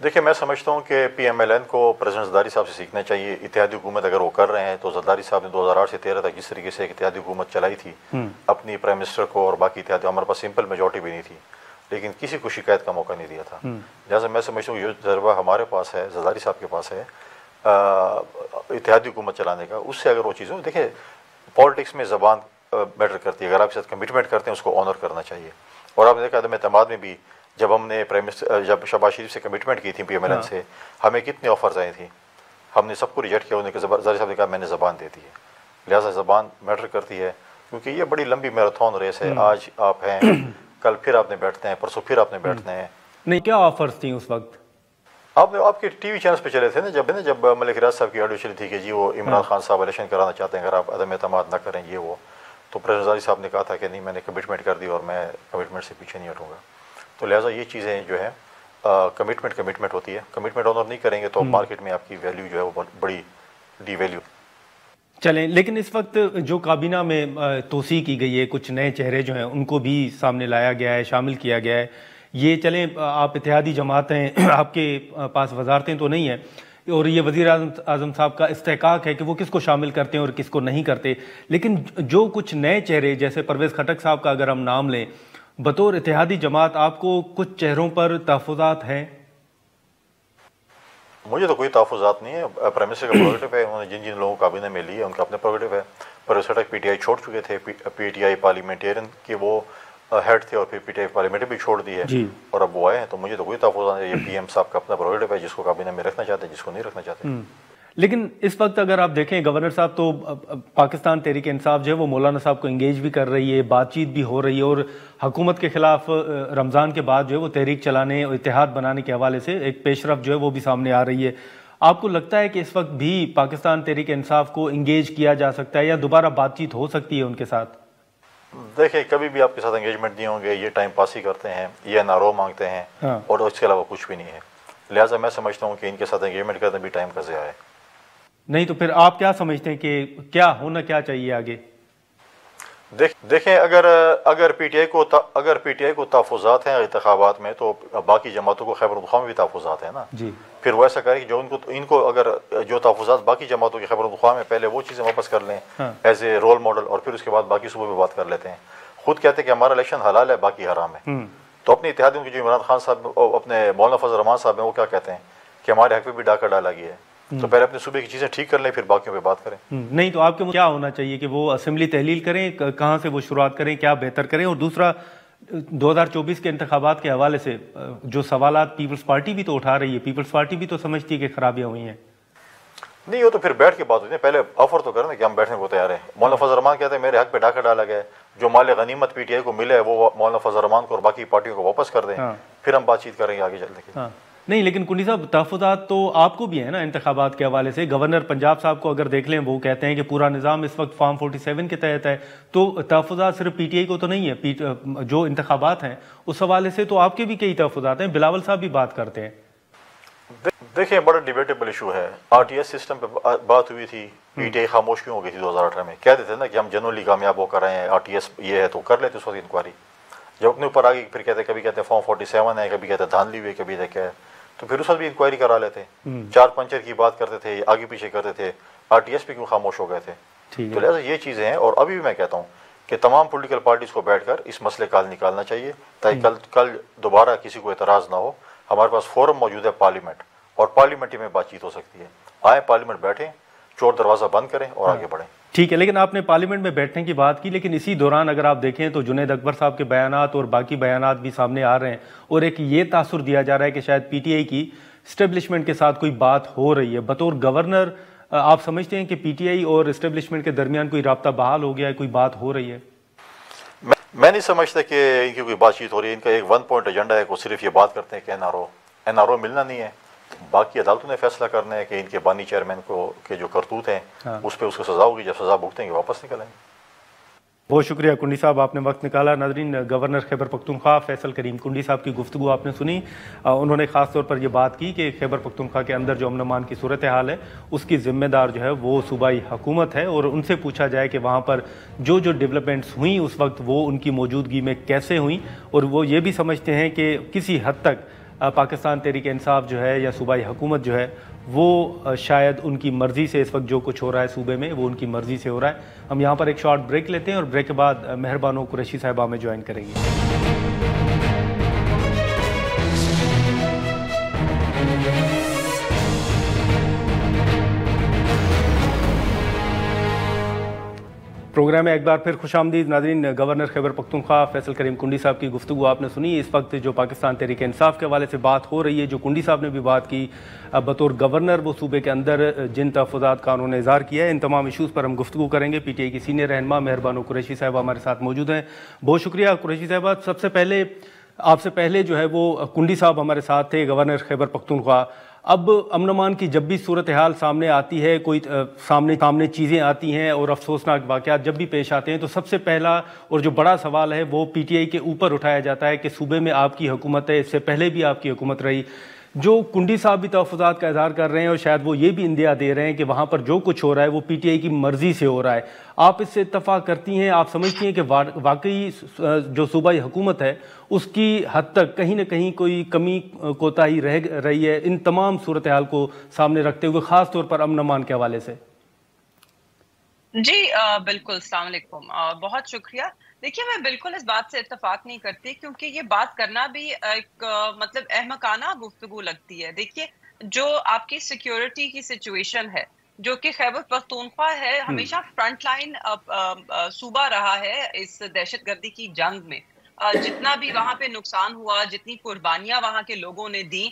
देखिए, मैं समझता हूँ कि PMLN को प्रेसिडेंट ज़रदारी साहब से सीखना चाहिए। इत्तेहादी हुकूमत अगर वो कर रहे हैं तो ज़रदारी साहब ने 2008 से 13 तक जिस तरीके से एक इत्तेहादी हुकूमत चलाई थी अपनी प्राइम मिनिस्टर को और बाकी इत्तेहादी, हमारे पास सिंपल मेजॉरिटी भी नहीं थी, लेकिन किसी को शिकायत का मौका नहीं दिया था। जैसे मैं समझता हूँ जो तजर्बा हमारे पास है, ज़रदारी साहब के पास है इत्तेहादी हुकूमत चलाने का, उससे अगर वो चीज़ें, देखिए पॉलिटिक्स में ज़बान मैटर करती है। अगर आप साथ कमिटमेंट करते हैं उसको ऑनर करना चाहिए। और आपने देखा अदम एतमाद में भी जब हमने प्राइम मिनिस्टर, जब शहबाज शरीफ से कमिटमेंट की थी PMLN से, हमें कितनी ऑफर्स आई थी, हमने सबको रिजेक्ट किया। उन्होंने ज़रदारी साहब ने कहा मैंने ज़बान दे दी है। लिहाजा ज़बान मैटर करती है, क्योंकि ये बड़ी लंबी मैराथन रेस है। आज आप हैं, कल फिर आपने बैठते हैं, परसों फिर आपने बैठना है। नहीं, क्या ऑफर्स थी उस वक्त? आपके टीवी चैनल्स पे चले थे ना, जब मलिक रियाज साहब की ऑडियो चली थी कि जी वो इमरान खान साहब इलेक्शन कराना चाहते हैं, अगर आप अदम एतमाद ना करें ये वो, तो प्रेसिडेंट ज़रदारी साहब ने कहा था कि नहीं, मैंने कमिटमेंट कर दी और मैं कमिटमेंट से पीछे नहीं हटूँगा। तो लिहाजा ये चीज़ें जो है कमिटमेंट होती है। कमिटमेंट ऑनर नहीं करेंगे तो मार्केट में आपकी वैल्यू जो है वो बड़ी डीवैल्यू। चलें, लेकिन इस वक्त जो काबीना में तोसी की गई है, कुछ नए चेहरे जो हैं उनको भी सामने लाया गया है, शामिल किया गया है। ये चलें, आप इत्तेहादी जमातें, आपके पास वजारतें तो नहीं हैं, और ये वज़ीर आज़म साहब का इस्तेहकाक है कि वो किसको शामिल करते हैं और किसको नहीं करते, लेकिन जो कुछ नए चेहरे, जैसे परवेज़ खटक साहब का अगर हम नाम लें, बतौर इत्तेहादी जमात आपको कुछ चेहरों पर तहफ़्फ़ुज़ात हैं? मुझे तो कोई तहफ़्फ़ुज़ात नहीं है। प्राइम मिनिस्टर का प्रोगेटिव है, उन्होंने जिन जिन लोगों को काबीना में लिए उनका अपने प्रोगेटिव है। परवेज़ खटक PTI छोड़ चुके थे, PTI पार्लियामेंटेरियन के वो हेड थे, और फिर PTI पार्लियामेंट्री भी छोड़ दी है और अब वो आए हैं। तो मुझे तो कोई तहफ़्फ़ुज़ात नहीं है। ये PM साहब का अपना प्रोगेटिव है, जिसको काबीना में रखना चाहते हैं, जिसको नहीं रखना चाहते। लेकिन इस वक्त अगर आप देखें, गवर्नर साहब तो पाकिस्तान तहरीक इंसाफ जो है वो मौलाना साहब को इंगेज भी कर रही है, बातचीत भी हो रही है, और हुकूमत के खिलाफ रमज़ान के बाद जो है वो तहरीक चलाने और इत्तेहाद बनाने के हवाले से एक पेशरफ जो है वो भी सामने आ रही है। आपको लगता है कि इस वक्त भी पाकिस्तान तहरीक इंसाफ को इंगेज किया जा सकता है या दोबारा बातचीत हो सकती है उनके साथ? देखिए, कभी भी आपके साथ एंगेजमेंट नहीं होंगे, ये टाइम पास ही करते हैं, ये नारो मांगते हैं और इसके अलावा कुछ भी नहीं है। लिहाजा मैं समझता हूँ कि इनके साथ एंगेजमेंट करना भी टाइम का ज़ाया है। नहीं तो फिर आप क्या समझते हैं कि क्या होना क्या चाहिए आगे? देखें, अगर PTI को तहफ़्फ़ुज़ात हैं इंतख़ाबात में, तो बाकी जमातों को खैबर पख्तूनख्वा में भी तहफ़्फ़ुज़ात है ना जी। फिर वो ऐसा करें कि जो इनको अगर जो तहफ़्फ़ुज़ात बाकी जमातों के खैबर पख्तूनख्वा में, पहले वो चीज़ें वापस कर लें एज ए रोल मॉडल, और फिर उसके बाद बाकी सूबों में बात कर लेते हैं। खुद कहते हैं कि हमारा इलेक्शन हलाल है, बाकी हराम है। तो अपनी इत्तेहादियों की जो इमरान खान साहब, अपने मौलाना फजल रहमान साहब हैं, वो क्या कहते हैं कि हमारे हक में भी डाका डाला गया है। तो पहले अपने सूबे की चीज़ें ठीक कर लें, फिर बाकियों पे बात करें। नहीं, तो आपके क्या होना चाहिए कि वो असेंबली तहलील करें, कहाँ से वो शुरुआत करें, क्या बेहतर करें? और दूसरा, 2024 के इंतखाबात के हवाले से जो सवालात पीपल्स पार्टी भी तो उठा रही है, पीपल्स पार्टी भी तो समझती है कि खराबियाँ हुई हैं। नहीं, वो तो फिर बैठ के बात होती है। पहले ऑफर तो करें ना कि हम बैठने को तैयार हैं। मौलाना फजल रहमान कहते हैं मेरे हक पे डाका डाला गया है, जो माल गनीमत PTI को मिला है वो मौलाना फजल रहमान को और बाकी पार्टियों को वापस कर दें, फिर हम बातचीत करेंगे आगे चलते के। नहीं, लेकिन कुंडी साहब, तहफ़्फ़ुज़ात तो आपको भी है ना इंतखाबात के हवाले से। गवर्नर पंजाब साहब को अगर देख लें, वो कहते हैं कि पूरा निज़ाम इस वक्त फॉर्म 47 के तहत है, तो तहफ़्फ़ुज़ात सिर्फ PTI को तो नहीं है। जो इंतखाबात हैं उस हवाले से तो आपके भी कई तहफ़्फ़ुज़ात हैं, बिलावल साहब भी बात करते हैं। देखिए, बड़ा डिबेटेबल इशू है। RTS सिस्टम पे बात हुई थी, PTI खामोश क्यों हो गई थी 2018 में? कह देते ना कि हम जनरली कामयाब होकर रहे हैं, RTS ये है, तो कर लेते उस वक्त इंक्वायरी। जब अपने ऊपर आ गई, फिर कहते कभी कहते हैं फॉर्म 47 है, कभी कहते हैं धांधली हुई, कभी क्या है, तो फिर उस वक्त भी इंक्वायरी करा लेते। चार पंचर की बात करते थे, आगे पीछे करते थे, RTS पे क्यों खामोश हो गए थे? तो लिहाजा ये चीज़ें हैं। और अभी भी मैं कहता हूँ कि तमाम पॉलिटिकल पार्टीज़ को बैठकर इस मसले का हल निकालना चाहिए, ताकि कल दोबारा किसी को एतराज़ ना हो। हमारे पास फोरम मौजूद है पार्लियामेंट, और पार्लियामेंट में बातचीत हो सकती है। आए पार्लियामेंट बैठें, चोर दरवाज़ा बंद करें और आगे बढ़ें। ठीक है, लेकिन आपने पार्लियामेंट में बैठने की बात की, लेकिन इसी दौरान अगर आप देखें तो जुनैद अकबर साहब के बयानात और बाकी बयानात भी सामने आ रहे हैं और एक ये तासुर दिया जा रहा है कि शायद पीटीआई की इस्टेब्लिशमेंट के साथ कोई बात हो रही है। बतौर गवर्नर आप समझते हैं कि पीटीआई और इस्टेब्लिशमेंट के दरमियान कोई राब्ता बहाल हो गया है, कोई बात हो रही है? मैं नहीं समझता कि इनकी कोई बातचीत हो रही है। इनका एक वन पॉइंट एजेंडा है, वो सिर्फ ये बात करते हैं कि एनआरओ मिलना नहीं है। बाकी अदालतों ने फैसला करना है कि इनके बानी चेयरमैन को के जो करतूत हैं उस पर उसको सजा होगी, जब सजा भुगतेंगे वापस निकलेंगे। बहुत शुक्रिया कुंडी साहब, आपने वक्त निकाला। नाजरीन, गवर्नर खैबर पख्तूनख्वा फैसल करीम कुंडी साहब की गुफ्तगू आपने सुनी। उन्होंने ख़ास तौर पर यह बात की कि खैबर पख्तूनख्वा के अंदर जो अमन अमान की सूरत हाल है उसकी जिम्मेदार जो है वो सूबाई हुकूमत है, और उनसे पूछा जाए कि वहाँ पर जो जो डेवलपमेंट्स हुई उस वक्त वो उनकी मौजूदगी में कैसे हुई, और वो ये भी समझते हैं कि किसी हद तक पाकिस्तान तहरीक इंसाफ जो है या सूबाई हुकूमत जो है वो शायद उनकी मर्ज़ी से इस वक्त जो कुछ हो रहा है सूबे में वो उनकी मर्ज़ी से हो रहा है। हम यहाँ पर एक शॉर्ट ब्रेक लेते हैं और ब्रेक के बाद मेहरबानो कुरैशी साहिबा में ज्वाइन करेंगे। प्रोग्राम में एक बार फिर खुशामदीद नाज़रीन। गवर्नर खैबर पख्तूनख्वा फैसल करीम कुंडी साहब की गुफ्तगू आपने सुनी। इस वक्त जो पाकिस्तान तहरीक इंसाफ के हवाले से बात हो रही है, जो कुंडी साहब ने भी बात की, बतौर गवर्नर वो सूबे के अंदर जिन तहफ़्फ़ुज़ात का उन्होंने इज़हार किया है, इन तमाम इशूज़ पर हम गुफ्तगू करेंगे। पीटीआई की सीनियर रहनुमा मेहरबानो कुरैशी साहिबा हमारे साथ मौजूद हैं। बहुत शुक्रिया कुरैशी साहिबा। सबसे पहले आपसे पहले जो है वो कुंडी साहब हमारे साथ थे, गवर्नर खैबर पख्तूनख्वा। अब अमन अमान की जब भी सूरत हाल सामने आती है, कोई सामने चीज़ें आती हैं और अफसोसनाक वाक़यात जब भी पेश आते हैं, तो सबसे पहला और जो बड़ा सवाल है वो पीटीआई के ऊपर उठाया जाता है कि सूबे में आपकी हुकूमत है, इससे पहले भी आपकी हुकूमत रही। जो कुंडी साहब भी तहफ़्फ़ुज़ात का इज़हार कर रहे हैं और शायद वो ये भी इंदिया दे रहे हैं कि वहाँ पर जो कुछ हो रहा है वो पीटीआई की मर्ज़ी से हो रहा है। आप इससे इत्तफ़ाक़ करती हैं? आप समझती हैं कि वाकई जो सूबाई हुकूमत है उसकी हद तक कहीं ना कहीं कोई कमी कोताही रह रही है इन तमाम सूरत हाल को सामने रखते हुए, ख़ास तौर पर अमन अमान के हवाले से? जी बिल्कुल, अस्सलाम वालेकुम, बहुत शुक्रिया। देखिए, मैं बिल्कुल इस बात से इत्तेफाक नहीं करती, क्योंकि ये बात करना भी एक मतलब अहमकाना गुफ्तगू लगती है। देखिए, जो आपकी सिक्योरिटी की सिचुएशन है, जो कि खैबर पख्तूनख्वा है, हमेशा फ्रंट लाइन सूबा रहा है इस दहशतगर्दी की जंग में। जितना भी वहाँ पे नुकसान हुआ, जितनी कुर्बानियां वहाँ के लोगों ने दी,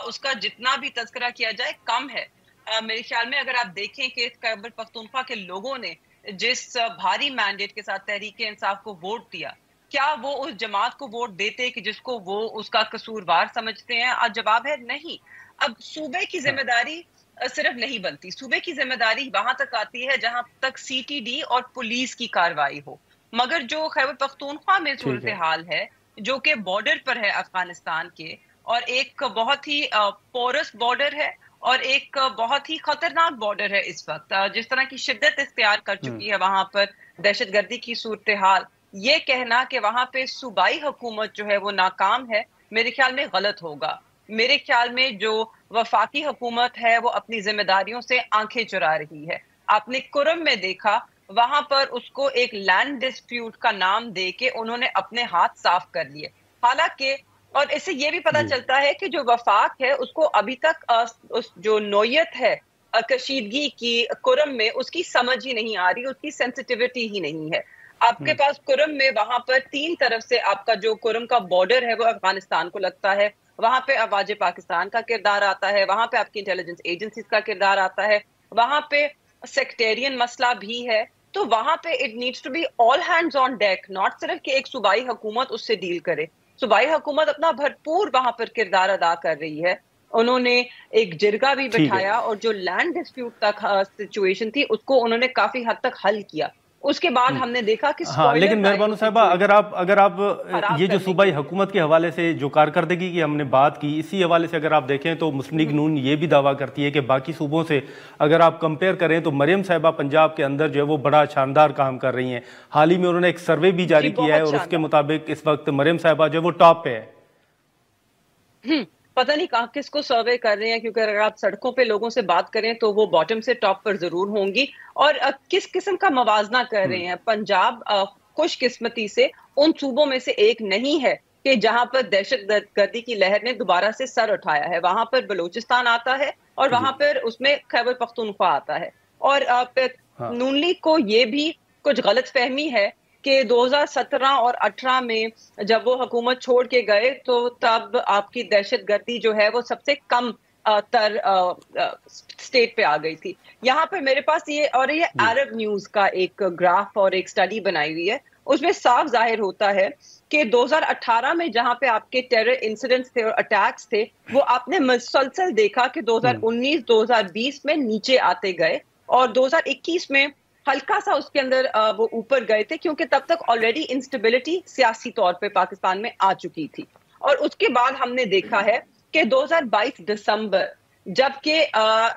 उसका जितना भी तज़किरा किया जाए कम है। मेरे ख्याल में अगर आप देखें कि खैबर पख्तूनख्वा के लोगों ने जिस भारी मैंडेट के साथ तहरीक इंसाफ को वोट दिया, क्या वो उस जमात को वोट देते कि जिसको वो उसका कसूरवार समझते हैं? और जवाब है नहीं। अब सूबे की जिम्मेदारी सिर्फ नहीं बनती, सूबे की जिम्मेदारी वहां तक आती है जहां तक सीटीडी और पुलिस की कार्रवाई हो। मगर जो खैबर पख्तूनख्वा में सूरत हाल है, जो कि बॉर्डर पर है अफगानिस्तान के, और एक बहुत ही पोरस बॉर्डर है और एक बहुत ही खतरनाक बॉर्डर है इस वक्त, जिस तरह की शिद्दत इख्तियार कर चुकी है वहां पर दहशतगर्दी की सूरत हाल, ये कहना कि वहां पे सूबाई हुकूमत जो है वो नाकाम है, मेरे ख्याल में गलत होगा। मेरे ख्याल में जो वफाकी हुकूमत है वो अपनी जिम्मेदारियों से आंखें चुरा रही है। आपने कुरम में देखा, वहां पर उसको एक लैंड डिस्प्यूट का नाम दे के उन्होंने अपने हाथ साफ कर लिए। हालांकि और इससे ये भी पता चलता है कि जो वफाक है उसको अभी तक उस जो नोयत है कशीदगी की कुरम में, उसकी समझ ही नहीं आ रही, उसकी सेंसिटिविटी ही नहीं है। आपके पास कुरम में वहां पर तीन तरफ से आपका जो कुरम का बॉर्डर है वो अफगानिस्तान को लगता है, वहां पे अवाज पाकिस्तान का किरदार आता है, वहां पे आपकी इंटेलिजेंस एजेंसीज का किरदार आता है, वहां पे सेक्टेरियन मसला भी है। तो वहां पे it needs to be all hands on deck, not सिर्फ कि एक सूबाई हुकूमत उससे डील करे। सूबाई हुकूमत अपना भरपूर वहां पर किरदार अदा कर रही है। उन्होंने एक जिरगा भी बिठाया और जो लैंड डिस्प्यूट तक सिचुएशन थी उसको उन्होंने काफी हद तक हल किया। उसके बाद हमने देखा कि हाँ, लेकिन मेहरबानो साहिबा, अगर आप ये जो सूबाई हुकूमत के हवाले से जो कारकर्दगी की हमने बात की, इसी हवाले से अगर आप देखें तो मुस्लिम लीग नून ये भी दावा करती है कि बाकी सूबों से अगर आप कंपेयर करें तो मरियम साहिबा पंजाब के अंदर जो है वो बड़ा शानदार काम कर रही हैं। हाल ही में उन्होंने एक सर्वे भी जारी किया है और उसके मुताबिक इस वक्त मरियम साहिबा जो है वो टॉप पे है। पता नहीं कहाँ किसको सर्वे कर रहे हैं, क्योंकि अगर आप सड़कों पे लोगों से बात करें तो वो बॉटम से टॉप पर जरूर होंगी। और किस किस्म का मवाजना कर रहे हैं? पंजाब खुशकिस्मती से उन सूबों में से एक नहीं है कि जहां पर दहशतगर्दी की लहर ने दोबारा से सर उठाया है। वहां पर बलूचिस्तान आता है और वहां पर उसमें खैबर पख्तूनख्वा आता है। और नून लीग को ये भी कुछ गलतफहमी है कि 2017 और 18 में जब वो हुकूमत छोड़ के गए तो तब आपकी दहशतगर्दी जो है वो सबसे कम स्टेट पे आ गई थी। यहाँ पे मेरे पास ये अरब न्यूज का एक ग्राफ और एक स्टडी बनाई हुई है, उसमें साफ जाहिर होता है कि 2018 में जहां पे आपके टेरर इंसिडेंट्स थे और अटैक्स थे, वो आपने मुसलसल देखा कि 2019-2020 में नीचे आते गए और 2021 में हल्का सा उसके अंदर वो ऊपर गए थे, क्योंकि तब तक ऑलरेडी इंस्टेबिलिटी सियासी तौर पे पाकिस्तान में आ चुकी थी। और उसके बाद हमने देखा है कि 2022 दिसंबर जबकि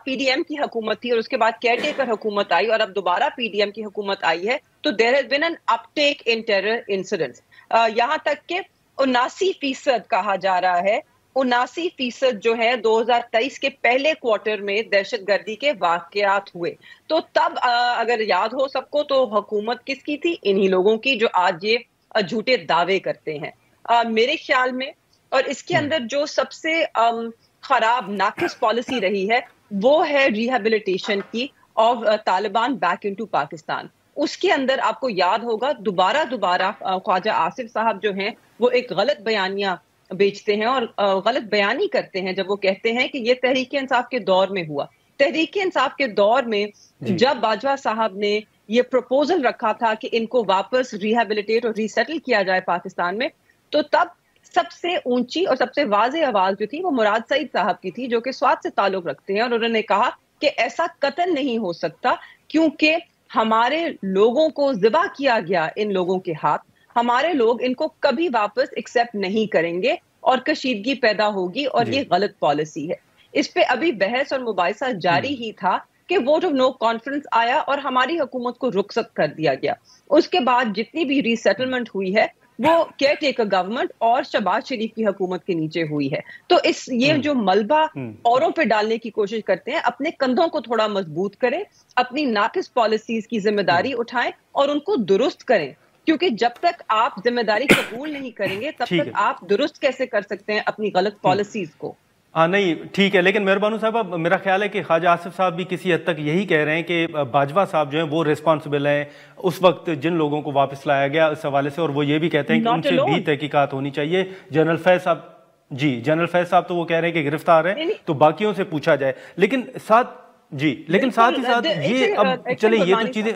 पीडीएम की हुकूमत थी और उसके बाद केयरटेकर हुकूमत आई और अब दोबारा पीडीएम की हुकूमत आई है, तो there has been an uptake in terror incidents. यहाँ तक के 79% कहा जा रहा है, 79% जो है 2023 के पहले क्वार्टर में दहशतगर्दी के वाकयात हुए। तो तब अगर याद हो सबको तो हुकूमत किसकी थी? इन्हीं लोगों की जो आज ये झूठे दावे करते हैं। मेरे ख्याल में और इसके अंदर जो सबसे खराब नाकिस पॉलिसी रही है वो है रिहेबिलिटेशन की of Taliban back into Pakistan. उसके अंदर आपको याद होगा दोबारा ख्वाजा आसिफ साहब जो हैं वो एक गलत बयानिया बेचते हैं और गलत बयानी करते हैं जब वो कहते हैं कि ये तहरीक इंसाफ के दौर में हुआ। तहरीक इंसाफ के दौर में जब बाजवा साहब ने ये प्रपोजल रखा था कि इनको वापस रिहेबिलिटेट और रीसेटल किया जाए पाकिस्तान में, तो तब सबसे ऊंची और सबसे वाज़ेह आवाज जो थी वो मुराद सईद साहब की थी, जो कि स्वात से ताल्लुक रखते हैं, और उन्होंने कहा कि ऐसा कत्ल नहीं हो सकता क्योंकि हमारे लोगों को ज़िबा किया गया इन लोगों के हाथ, हमारे लोग इनको कभी वापस एक्सेप्ट नहीं करेंगे और कशीदगी पैदा होगी और ये गलत पॉलिसी है। इस पे अभी बहस और मुबाहिसा जारी ही था कि वोट ऑफ नो कॉन्फ्रेंस आया और हमारी हुकूमत को रुखसत कर दिया गया। उसके बाद जितनी भी रीसेटलमेंट हुई है वो केयर टेकर गवर्नमेंट और शहबाज शरीफ की हुकूमत के नीचे हुई है। तो ये जो मलबा औरों पे डालने की कोशिश करते हैं, अपने कंधों को थोड़ा मजबूत करें, अपनी नाकिस पॉलिसीज की जिम्मेदारी उठाएं और उनको दुरुस्त करें, क्योंकि जब तक आप जिम्मेदारी कबूल नहीं करेंगे तब तक आप दुरुस्त कैसे कर सकते हैं अपनी गलत पॉलिसीज को। हाँ नहीं ठीक है, लेकिन मेहरबानू साहब मेरा ख्याल है कि ख्वाजा आसिफ साहब भी किसी हद तक यही कह रहे हैं कि बाजवा साहब जो हैं वो रिस्पॉन्सिबल हैं उस वक्त जिन लोगों को वापस लाया गया इस हवाले से, और वो ये भी कहते हैं कि उनसे भी तहकीकात होनी चाहिए। जनरल फैज साहब तो वो कह रहे हैं कि गिरफ्तार है तो बाकियों से पूछा जाए, लेकिन साथ ही साथ ये अब चले ये तो चीजें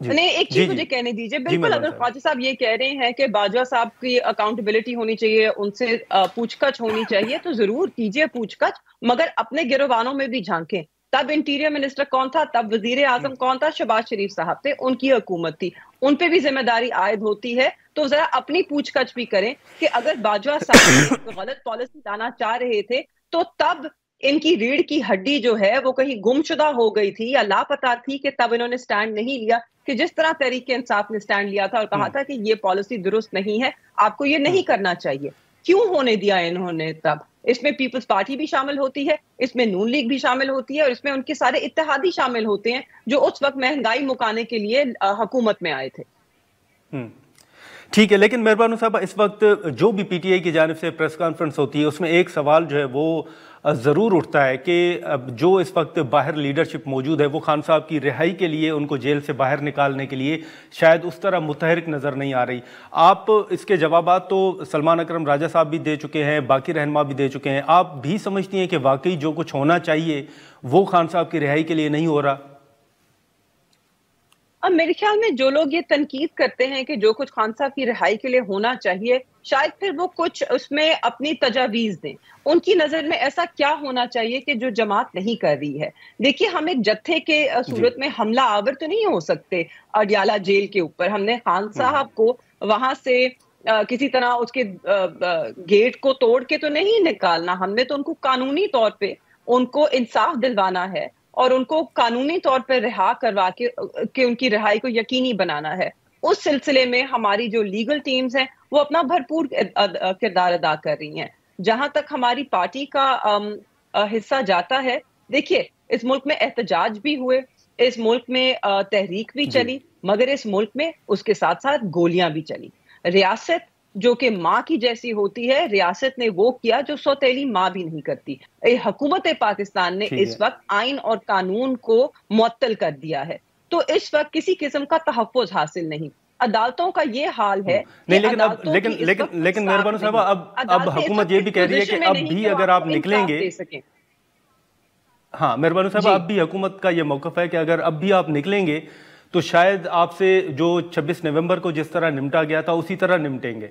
नहीं, एक चीज मुझे कहने दीजिए। बिल्कुल, अगर ख्वाजा साहब ये कह रहे हैं कि बाजवा साहब की अकाउंटेबिलिटी होनी चाहिए, उनसे पूछताछ होनी चाहिए, तो जरूर कीजिए पूछताछ, मगर अपने गिरवानों में भी झांकें। तब इंटीरियर मिनिस्टर कौन था, तब वजीर आजम कौन था? शहबाज शरीफ साहब थे, उनकी हुकूमत थी, उन पे भी जिम्मेदारी आयद होती है। तो जरा अपनी पूछताछ भी करें कि अगर बाजवा साहब गलत पॉलिसी लाना चाह रहे थे तो तब इनकी रीढ़ की हड्डी जो है वो कहीं गुमशुदा हो गई थी या लापता थी कि तब इन्होंने स्टैंड नहीं लिया, कि जिस तरह तहरीक इंसाफ ने स्टैंड लिया था और कहा था कि ये पॉलिसी दुरुस्त नहीं है, आपको ये नहीं करना चाहिए। क्यों होने दिया इन्होंने तब? इसमें पीपल्स पार्टी भी शामिल होती है, इसमें नून लीग भी शामिल होती है और इसमें उनके सारे इत्तेहादी शामिल होते हैं जो उस वक्त महंगाई मुकाने के लिए हुकूमत में आए थे। ठीक है, लेकिन मेहरबानू साहब इस वक्त जो भी पीटीआई की जानिब से प्रेस कॉन्फ्रेंस होती है उसमें एक सवाल जो है वो ज़रूर उठता है कि जो इस वक्त बाहर लीडरशिप मौजूद है वो खान साहब की रिहाई के लिए, उनको जेल से बाहर निकालने के लिए शायद उस तरह मुतहरिक नज़र नहीं आ रही। आप इसके जवाबात तो सलमान अकरम राजा साहब भी दे चुके हैं, बाकी रहनुमा भी दे चुके हैं, आप भी समझती हैं कि वाकई जो कुछ होना चाहिए वो खान साहब की रिहाई के लिए नहीं हो रहा? अब मेरे ख्याल में जो लोग ये तनकीद करते हैं कि जो कुछ खान साहब की रिहाई के लिए होना चाहिए, शायद फिर वो कुछ उसमें अपनी तजावीज़ दें। उनकी नज़र में ऐसा क्या होना चाहिए कि जो जमात नहीं कर रही है? देखिए, हम एक जत्थे के सूरत में हमला आवर तो नहीं हो सकते अडियाला जेल के ऊपर। हमने खान साहब को वहां से किसी तरह उसके गेट को तोड़ के तो नहीं निकालना, हमने तो उनको कानूनी तौर पे उनको इंसाफ दिलवाना है और उनको कानूनी तौर पर रिहा करवा के उनकी रिहाई को यकीनी बनाना है। उस सिलसिले में हमारी जो लीगल टीम्स हैं वो अपना भरपूर किरदार अदा कर रही हैं। जहां तक हमारी पार्टी का हिस्सा जाता है, देखिए इस मुल्क में एहतजाज भी हुए, इस मुल्क में तहरीक भी चली, मगर इस मुल्क में उसके साथ साथ गोलियां भी चली। रियासत जो कि माँ की जैसी होती है, रियासत ने वो किया जो सौतेली माँ भी नहीं करती। हुकूमत पाकिस्तान ने ठीक इस है। वक्त आइन और कानून को मुअत्तल कर दिया है, तो इस वक्त किसी किस्म का तहफ़्फ़ुज़ हासिल नहीं। अदालतों का ये हाल है कि नहीं, लेकिन अब अदालतों की लेकिन इस लेकिन वक्त लेकिन साख मेहरबान साहब, नहीं, अब अदालतें इस हुकूमत वक्त ये इस भी कह रही है कि पोजीशन में अब नहीं भी कि वो अगर आप आपको इंसाफ निकलेंगे। दे सकें। हाँ, मेहरबान साहब, जी। अब भी हुकूमत का ये मौक़िफ़ है कि अगर अब भी आप निकलेंगे तो शायद आपसे जो 26 नवंबर को जिस तरह निपटा गया था उसी तरह निपटेंगे।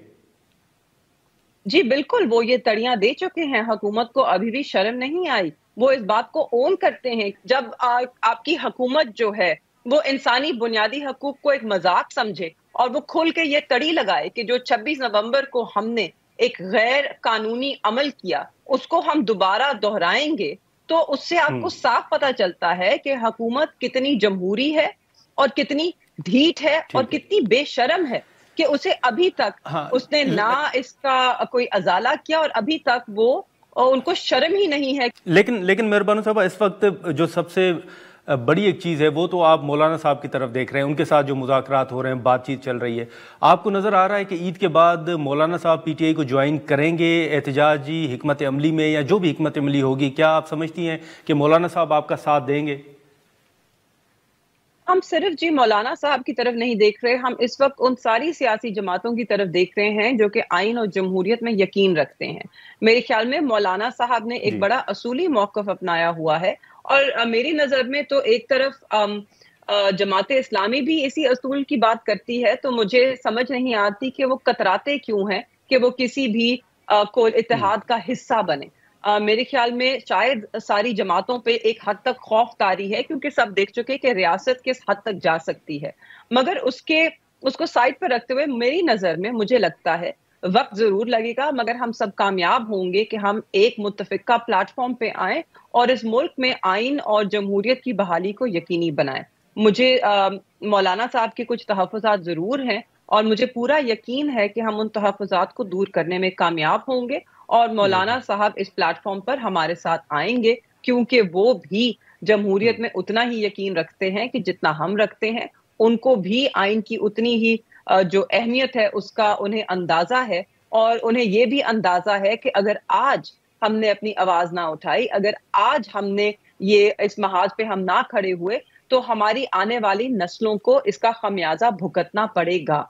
जी, बिल्कुल, वो ये तड़ियाँ दे चुके हैं, हुकूमत को अभी भी शर्म नहीं आई। वो इस बात को ओन करते हैं, जब आपकी हुकूमत जो है, वो इंसानी बुनियादी हकूक़ को एक मज़ाक समझे और वो खुल के ये तड़ी लगाए कि जो 26 नवंबर को हमने एक गैर कानूनी अमल किया, उसको हम दोबारा दोहराएँगे, तो उससे हुँ, आपको साफ पता चलता है कि हुकूमत कितनी जमहूरी है और कितनी ढीठ है और ठीक है। कितनी बेशर्म है कि उसे अभी तक हाँ, उसने ना इसका कोई अज़ाला किया और अभी तक वो उनको शर्म ही नहीं है। लेकिन लेकिन मेहरबान साहब, इस वक्त जो सबसे बड़ी एक चीज़ है वो तो आप मौलाना साहब की तरफ देख रहे हैं, उनके साथ जो मुज़ाकरात हो रहे हैं, बातचीत चल रही है। आपको नज़र आ रहा है कि ईद के बाद मौलाना साहब पीटीआई को ज्वाइन करेंगे एहतजाजी हिकमत अमली में, या जो भी हिकमत अमली होगी, क्या आप समझती हैं कि मौलाना साहब आपका साथ देंगे? हम सिर्फ जी मौलाना साहब की तरफ नहीं देख रहे, हम इस वक्त उन सारी सियासी जमातों की तरफ देख रहे हैं जो कि आइन और जमहूरियत में यकीन रखते हैं। मेरे ख्याल में मौलाना साहब ने एक जी। बड़ा असूली मौक़िफ़ अपनाया हुआ है और मेरी नज़र में तो एक तरफ जमात इस्लामी भी इसी असूल की बात करती है, तो मुझे समझ नहीं आती कि वो कतराते क्यों हैं कि वो किसी भी कोई हुँ, इत्तेहाद का हिस्सा बने। मेरे ख्याल में शायद सारी जमातों पे एक हद तक खौफ तारी है क्योंकि सब देख चुके कि रियासत किस हद तक जा सकती है। मगर उसको साइड पर रखते हुए मेरी नज़र में मुझे लगता है वक़्त ज़रूर लगेगा मगर हम सब कामयाब होंगे कि हम एक मुत्तफ़िक़ा प्लेटफ़ॉर्म पे आएँ और इस मुल्क में आइन और जमहूरियत की बहाली को यकीनी बनाएँ। मुझे मौलाना साहब के कुछ तहफ़्फ़ुज़ात ज़रूर हैं और मुझे पूरा यकीन है कि हम उन तहफ़्फ़ुज़ात को दूर करने में कामयाब होंगे और मौलाना बिल्कुल। साहब इस प्लेटफ़ॉर्म पर हमारे साथ आएँगे क्योंकि वो भी हुँ। जमहूरियत में उतना ही यकीन रखते हैं कि जितना हम रखते हैं। उनको भी आइन की उतनी ही जो अहमियत है उसका उन्हें अंदाज़ा है और उन्हें ये भी अंदाज़ा है कि अगर आज हमने अपनी आवाज़ ना उठाई, अगर आज हमने ये इस महाज पे हम ना खड़े हुए, तो हमारी आने वाली नस्लों को इसका ख़मियाज़ा भुगतना पड़ेगा।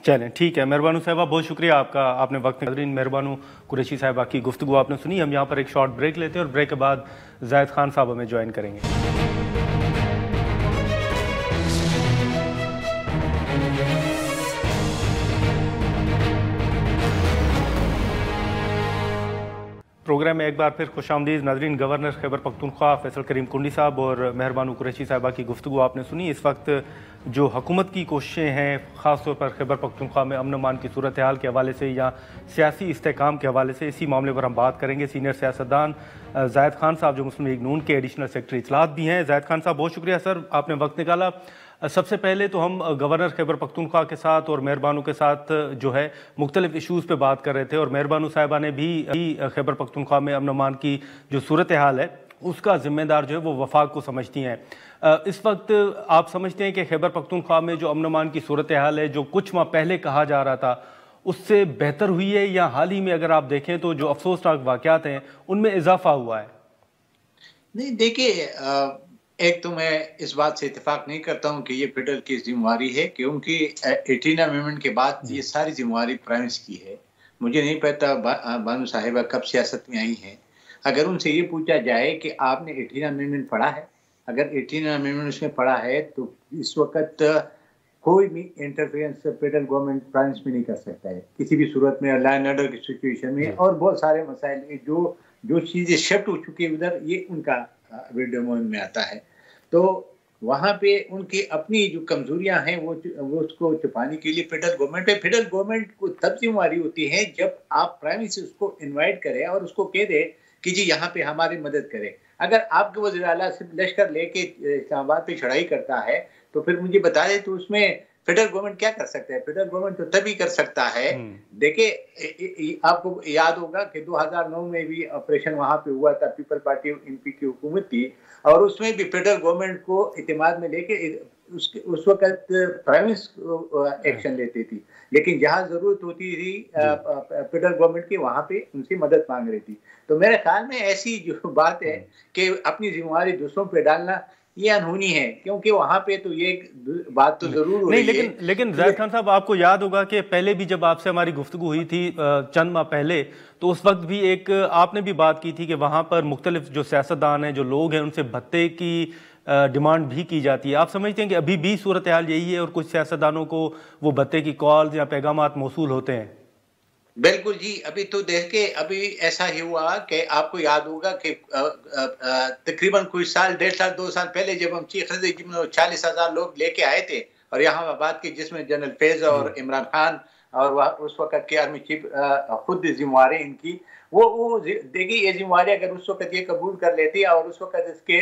चलें, ठीक है। मेहरबानू साहिबा, बहुत शुक्रिया आपका, आपने वक्त नाज़रीन, मेहरबानू कुरैशी साहिबा की गुफ्तगू आपने सुनी। हम यहाँ पर एक शॉर्ट ब्रेक लेते हैं और ब्रेक के बाद ज़ाहिद खान साहब हमें ज्वाइन करेंगे। प्रोग्राम में एक बार फिर खुशामदीद नाज़रीन। गवर्नर खैबर पख्तूनख्वा फैसल करीम कुंडी साहब और मेहरबानू कुरैशी साहिबा की गुफ्तगू आपने सुनी। इस वक्त जो हुकूमत की कोशिशें हैं, ख़ास तौर पर खैबर पख्तूनख्वा में अमन अमान की सूरत हाल के हवाले से या सियासी इस्तेहकाम के हवाले से, इसी मामले पर हम बात करेंगे। सीनियर सियासतदान ज़ाहिद खान साहब, जो मुस्लिम लीग नून के एडिशनल सेक्रेटरी इत्तलात भी हैं। ज़ाहिद खान साहब, बहुत शुक्रिया सर, आपने वक्त निकाला। सबसे पहले तो हम गवर्नर खैबर पख्तूनख्वा के साथ और मेहरबानू के साथ जो है मुख्तलिफ इशूज़ पे बात कर रहे थे और मेहरबानू साहिबा ने भी खैबर पख्तूनख्वा में अमन अमान की जो सूरत हाल है उसका ज़िम्मेदार जो है वो वफाक को समझती हैं। इस वक्त आप समझते हैं कि खैबर पख्तूनख्वा में जो अमन अमान की सूरत हाल है, जो कुछ माह पहले कहा जा रहा था, उससे बेहतर हुई है, या हाल ही में अगर आप देखें तो जो अफसोसनाक वाक़यात हैं उनमें इजाफा हुआ है? नहीं, देखिए, एक तो मैं इस बात से इत्तेफाक नहीं करता हूं कि ये फेडरल की जिम्मेवारी है, क्योंकि 18 अमेंडमेंट के बाद ये सारी जिम्मेवारी प्राइम मिनिस्टर की है। मुझे नहीं पता बानू साहिबा कब सियासत में आई हैं। अगर उनसे ये पूछा जाए कि आपने 18 अमेंडमेंट पढ़ा है, अगर 18 अमेंडमेंट उसमें पढ़ा है तो इस वक्त कोई भी interference federal government prime minister में नहीं कर सकता है किसी भी सूरत में, लॉ एंड ऑर्डर की सिचुएशन में, और बहुत सारे मसाइल जो चीज़ें शिफ्ट हो चुकी है उधर, ये उनका डोमेन में आता है। तो वहाँ पे उनकी अपनी जो कमजोरियां हैं वो उसको छुपाने के लिए फेडरल गवर्नमेंट को तब जिम्मेवारी होती है जब आप प्राइम मिनिस्टर उसको इनवाइट करें और उसको कह दे कि जी यहाँ पे हमारी मदद करें। अगर आपके वज़ीर आला सिर्फ लश्कर लेके इस्लामाबाद पे चढ़ाई करता है तो फिर मुझे बता दें, तो उसमें फेडरल गवर्नमेंट क्या कर सकता है? फेडरल गवर्नमेंट तो तभी कर सकता है, देखिए आपको याद होगा कि 2009 में भी ऑपरेशन वहां पे हुआ था, पीपल पार्टी एमपी की हुकूमत थी, और उसमें भी फेडरल गवर्नमेंट को इत्तेमाद में लेके उस वक्त प्राइम मिनिस्टर एक्शन लेती थी, लेकिन जहाँ जरूरत होती थी फेडरल गवर्नमेंट की, वहाँ पे उनसे मदद मांग रही थी। तो मेरे ख्याल में ऐसी जो बात है कि अपनी जिम्मेवारी दूसरों पे डालना, ये अनहोनी है, क्योंकि वहां पे तो ये बात तो जरूर हो रही है। लेकिन जाहिद खान साहब, आपको याद होगा कि पहले भी जब आपसे हमारी गुफ्तगू हुई थी चंद माह पहले, तो उस वक्त भी एक आपने भी बात की थी कि वहां पर मुख्तलिफ जो सियासतदान हैं, जो लोग हैं, उनसे भत्ते की डिमांड भी की जाती है। आप समझते हैं कि अभी भी सूरत हाल यही है और कुछ सियासतदानों को वो भत्ते की कॉल या पैगामात मौसूल होते हैं? बिल्कुल जी, अभी तो देखे, अभी ऐसा ही हुआ कि आपको याद होगा कि तकरीबन कोई साल, 1.5 साल, 2 साल पहले जब हम चीफ सदर में 40,000 लोग लेके आए थे और यहाँ बात की, जिसमें जनरल फैज और इमरान खान और उस वक्त के आर्मी चीफ खुद जिम्मेवारी इनकी, वो देखिए ये जिम्मेवारी अगर उस वक्त ये कबूल कर लेती और उस वक्त इसके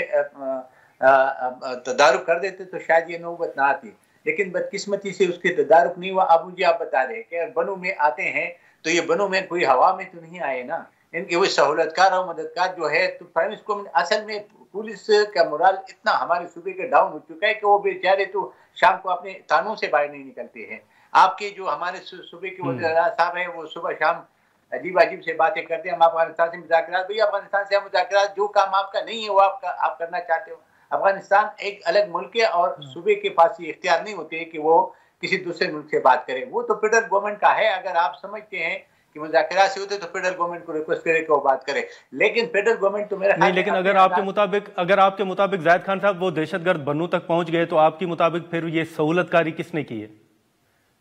तदारुक कर देते तो शायद ये नौबत ना आती, लेकिन बदकिस्मती से उसके तदारुक नहीं हुआ। अब मुझे आप बता रहे कि बनू में आते हैं तो ये बनू में कोई हवा में तो नहीं आए ना, इनके वो सहूलतकार और मददगार जो है, तो प्राइम मिनिस्टर असल में पुलिस का मोराल इतना हमारे सूबे के डाउन हो चुका है कि वो बेचारे तो शाम को अपने थानों से बाहर नहीं निकलते हैं। आपके जो हमारे सूबे के वज़ीर साहब है, वो सुबह शाम अजीब अजीब से बातें करते हैं, हम अफगानिस्तान से मुज़ाकरात, भैया अफगानिस्तान से मुज़ाकरात, जो काम आपका नहीं है वो आप करना चाहते हो। अफगानिस्तान एक अलग मुल्क है और सूबे के पास ये इख्तियार नहीं होते कि वो किसी दूसरे मुल्क से बात करें, वो तो फेडरल गवर्नमेंट का है। अगर आप समझते हैं कि मुज़ाकरात से होते तो फेडरल गवर्नमेंट को रिक्वेस्ट करे कि वो बात करे, लेकिन फेडरल गवर्नमेंट तो मेरा नहीं, लेकिन अगर आपके मुताबिक जाहिद खान साहब वो दहशतगर्द बनू तक पहुंच गए तो आपकी मुताबिक फिर ये सहूलतकारी किसने की है?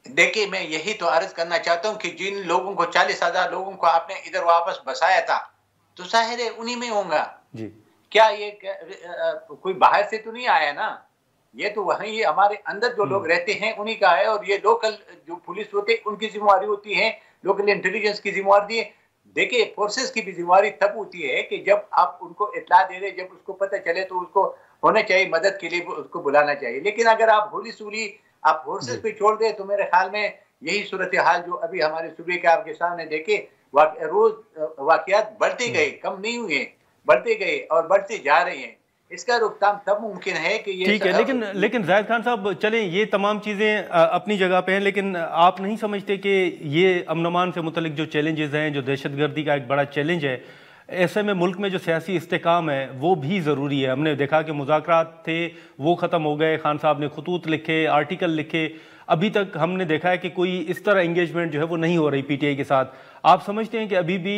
देखिए, मैं यही तो अर्ज करना चाहता हूँ कि जिन लोगों को 40,000 लोगों को आपने इधर वापस बसाया था तो जाहिर है उन्हीं में होगा जी। क्या ये कोई बाहर से तो नहीं आया ना, ये तो वहीं ये हमारे अंदर जो लोग रहते हैं उन्हीं का है। और ये लोकल जो पुलिस होते हैं उनकी जिम्मेवारी होती है, लोकल इंटेलिजेंस की जिम्मेवारी है। देखिए, फोर्सेस की भी जिम्मेवारी तब होती है कि जब आप उनको इत्तला दे रहे, जब उसको पता चले तो उसको होना चाहिए, मदद के लिए उसको बुलाना चाहिए। लेकिन अगर आप होली सूली आप फोर्सेस पे छोड़ दे तो मेरे ख्याल में यही सूरत हाल जो अभी हमारे सूबे के आपके सामने देखे, रोज वाकयात बढ़ते गए, कम नहीं हुए, बढ़ते गए और बढ़ते जा रहे हैं। इसका रोकथाम तब मुमकिन है कि ये ठीक है। लेकिन जाहिद खान साहब, चलें, ये तमाम चीज़ें अपनी जगह पे हैं, लेकिन आप नहीं समझते कि ये अमन अमान से मुतल्लिक जो चैलेंजेस हैं, जो दहशतगर्दी का एक बड़ा चैलेंज है, ऐसे में मुल्क में जो सियासी इस्तेकाम है वो भी ज़रूरी है? हमने देखा कि मुज़ाकरात थे वो ख़त्म हो गए, खान साहब ने खतूत लिखे, आर्टिकल लिखे, अभी तक हमने देखा है कि कोई इस तरह एंगेजमेंट जो है वो नहीं हो रही पीटीआई के साथ। आप समझते हैं कि अभी भी